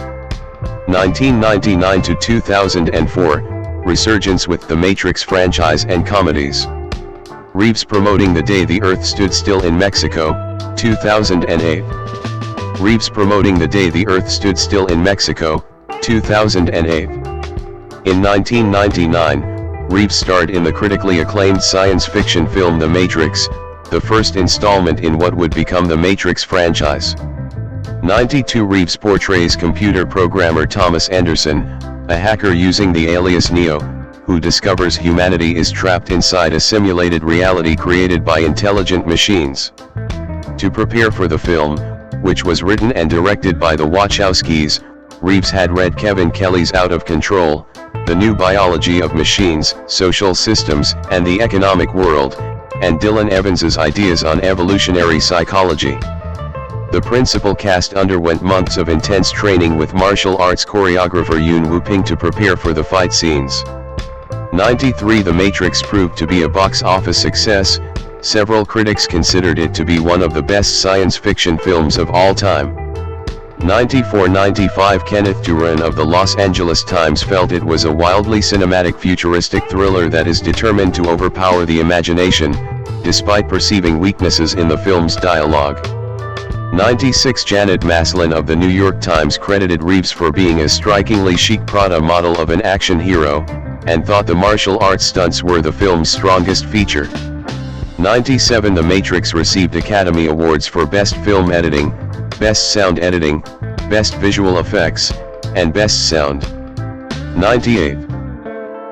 1999 to 2004, resurgence with the Matrix franchise and comedies. Reeves promoting The Day the Earth Stood Still in Mexico, 2008. Reeves promoting The Day the Earth Stood Still in Mexico, 2008. In 1999, Reeves starred in the critically acclaimed science fiction film The Matrix, the first installment in what would become the Matrix franchise. 92 Reeves portrays computer programmer Thomas Anderson, a hacker using the alias Neo, who discovers humanity is trapped inside a simulated reality created by intelligent machines. To prepare for the film, which was written and directed by the Wachowskis, Reeves had read Kevin Kelly's Out of Control, The New Biology of Machines, Social Systems, and the Economic World, and Dylan Evans's ideas on evolutionary psychology. The principal cast underwent months of intense training with martial arts choreographer Yun Wu-ping to prepare for the fight scenes. 93. The Matrix proved to be a box office success. Several critics considered it to be one of the best science fiction films of all time. 94-95. Kenneth Turan of the Los Angeles Times felt it was a wildly cinematic futuristic thriller that is determined to overpower the imagination, despite perceiving weaknesses in the film's dialogue. 96. Janet Maslin of the New York Times credited Reeves for being a strikingly chic Prada model of an action hero, and thought the martial arts stunts were the film's strongest feature. 97. The Matrix received Academy Awards for Best Film Editing, Best Sound Editing, Best Visual Effects, and Best Sound. 98.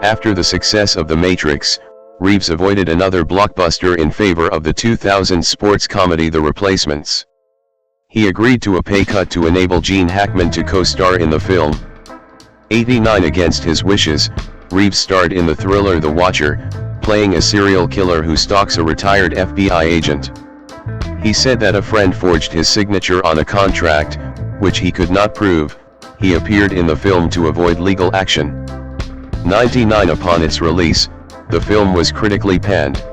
After the success of The Matrix, Reeves avoided another blockbuster in favor of the 2000 sports comedy The Replacements. He agreed to a pay cut to enable Gene Hackman to co-star in the film. 89. Against his wishes, Reeves starred in the thriller The Watcher, playing a serial killer who stalks a retired FBI agent. He said that a friend forged his signature on a contract, which he could not prove. He appeared in the film to avoid legal action. 99. Upon its release, the film was critically panned.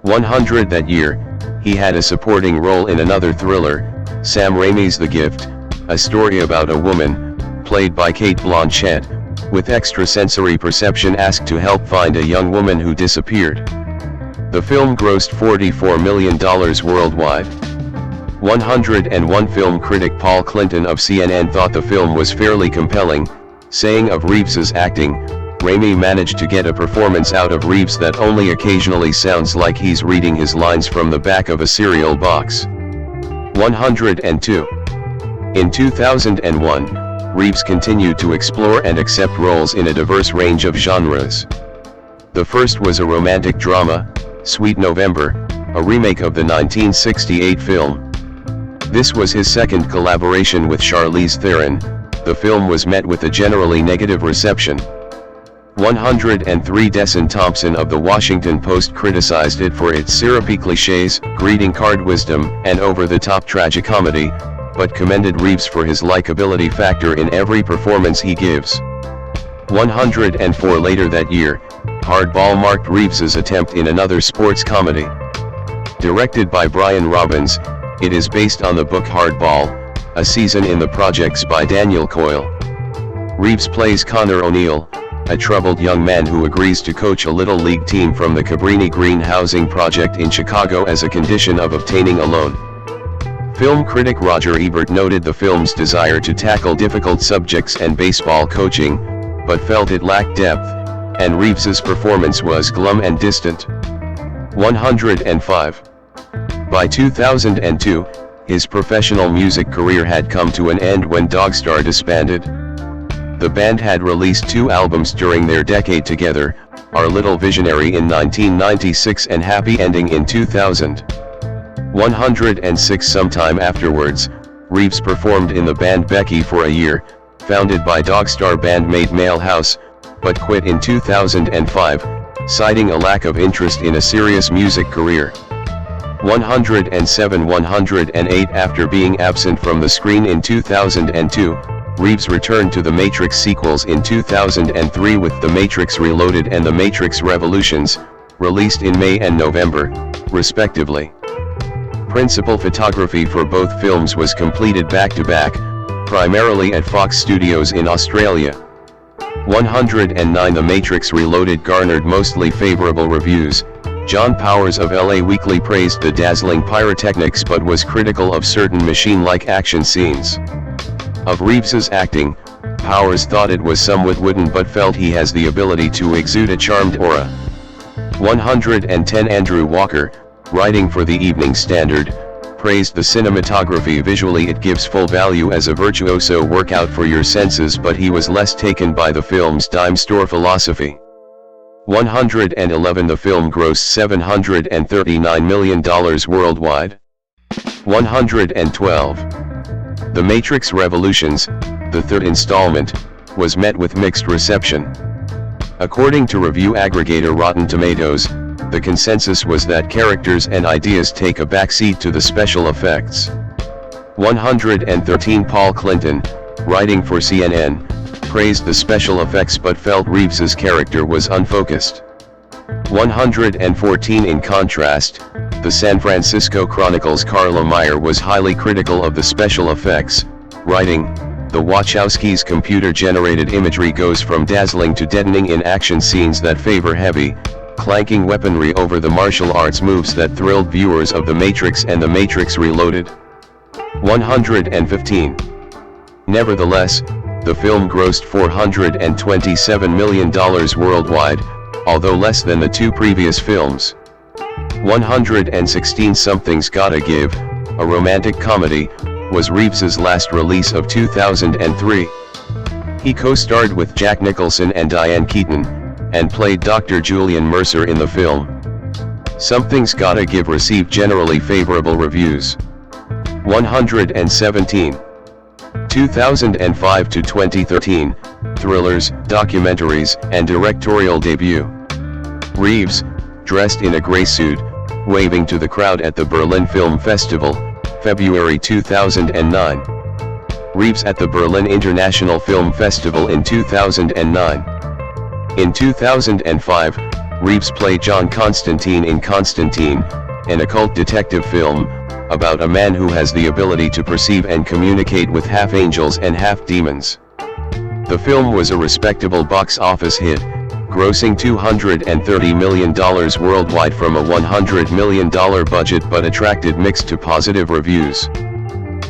100. That year, he had a supporting role in another thriller, Sam Raimi's The Gift, a story about a woman, played by Cate Blanchett, with extrasensory perception asked to help find a young woman who disappeared. The film grossed $44 million worldwide. 101. Film critic Paul Clinton of CNN thought the film was fairly compelling, saying of Reeves's acting, "Raimi managed to get a performance out of Reeves that only occasionally sounds like he's reading his lines from the back of a cereal box." 102. In 2001, Reeves continued to explore and accept roles in a diverse range of genres. The first was a romantic drama, Sweet November, a remake of the 1968 film. This was his second collaboration with Charlize Theron. The film was met with a generally negative reception. 103. Desson Thompson of The Washington Post criticized it for its syrupy cliches, greeting card wisdom, and over-the-top tragicomedy, but commended Reeves for his likability factor in every performance he gives. 104. Later that year, Hardball marked Reeves's attempt in another sports comedy. Directed by Brian Robbins, it is based on the book Hardball, A Season in the Projects by Daniel Coyle. Reeves plays Connor O'Neill, a troubled young man who agrees to coach a little league team from the Cabrini Green housing project in Chicago as a condition of obtaining a loan. Film critic Roger Ebert noted the film's desire to tackle difficult subjects and baseball coaching, but felt it lacked depth, and Reeves's performance was glum and distant. 105. By 2002, his professional music career had come to an end when Dogstar disbanded. The band had released 2 albums during their decade together, Our Little Visionary in 1996 and Happy Ending in 2000. 106. Sometime afterwards, Reeves performed in the band Becky for a year, founded by Dogstar bandmate Male House, but quit in 2005, citing a lack of interest in a serious music career. 107. 108. After being absent from the screen in 2002, Reeves returned to the Matrix sequels in 2003 with The Matrix Reloaded and The Matrix Revolutions, released in May and November, respectively. Principal photography for both films was completed back-to-back, primarily at Fox Studios in Australia. 109. The Matrix Reloaded garnered mostly favorable reviews. John Powers of LA Weekly praised the dazzling pyrotechnics but was critical of certain machine-like action scenes. Of Reeves's acting, Powers thought it was somewhat wooden but felt he has the ability to exude a charmed aura. 110. Andrew Walker, writing for the Evening Standard, praised the cinematography. Visually it gives full value as a virtuoso workout for your senses, but he was less taken by the film's dime store philosophy. 111. The film grossed $739 million worldwide. 112. The Matrix Revolutions, the third installment, was met with mixed reception. According to review aggregator Rotten Tomatoes, the consensus was that characters and ideas take a backseat to the special effects. 113 Paul Clinton, writing for CNN, praised the special effects but felt Reeves's character was unfocused. 114 In contrast, the San Francisco Chronicle's Carla Meyer was highly critical of the special effects, writing, "The Wachowskis' computer-generated imagery goes from dazzling to deadening in action scenes that favor heavy, clanking weaponry over the martial arts moves that thrilled viewers of The Matrix and The Matrix Reloaded." 115. Nevertheless, the film grossed $427 million worldwide, although less than the two previous films. 116 Something's Gotta Give, a romantic comedy, was Reeves's last release of 2003. He co-starred with Jack Nicholson and Diane Keaton, and played Dr. Julian Mercer in the film. Something's Gotta Give received generally favorable reviews. 117. 2005 to 2013, thrillers, documentaries, and directorial debut. Reeves, dressed in a gray suit, waving to the crowd at the Berlin Film Festival, February 2009. Reeves at the Berlin International Film Festival in 2009. In 2005, Reeves played John Constantine in Constantine, an occult detective film, about a man who has the ability to perceive and communicate with half angels and half demons. The film was a respectable box office hit, grossing $230 million worldwide from a $100 million budget but attracted mixed to positive reviews.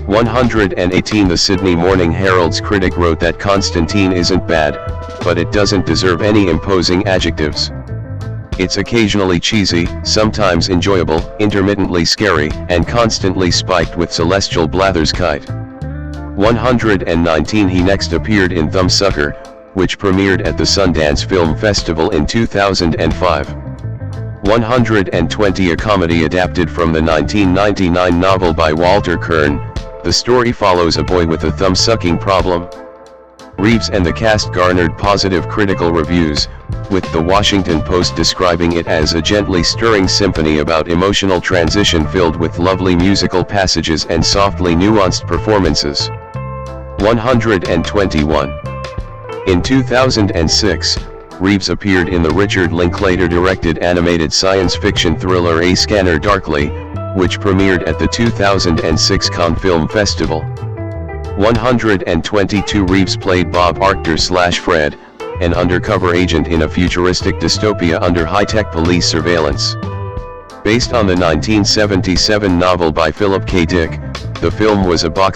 118 The Sydney Morning Herald's critic wrote that Constantine isn't bad, but it doesn't deserve any imposing adjectives. It's occasionally cheesy, sometimes enjoyable, intermittently scary, and constantly spiked with celestial blatherskite. 119 He next appeared in Thumbsucker, which premiered at the Sundance Film Festival in 2005. 120 A comedy adapted from the 1999 novel by Walter Kern, the story follows a boy with a thumb-sucking problem. Reeves and the cast garnered positive critical reviews, with the Washington Post describing it as a gently stirring symphony about emotional transition filled with lovely musical passages and softly nuanced performances. 121. In 2006, Reeves appeared in the Richard Linklater-directed animated science fiction thriller A Scanner Darkly, which premiered at the 2006 Cannes Film Festival. 122 Reeves played Bob Arctor/Fred, an undercover agent in a futuristic dystopia under high-tech police surveillance. Based on the 1977 novel by Philip K. Dick, the film was a box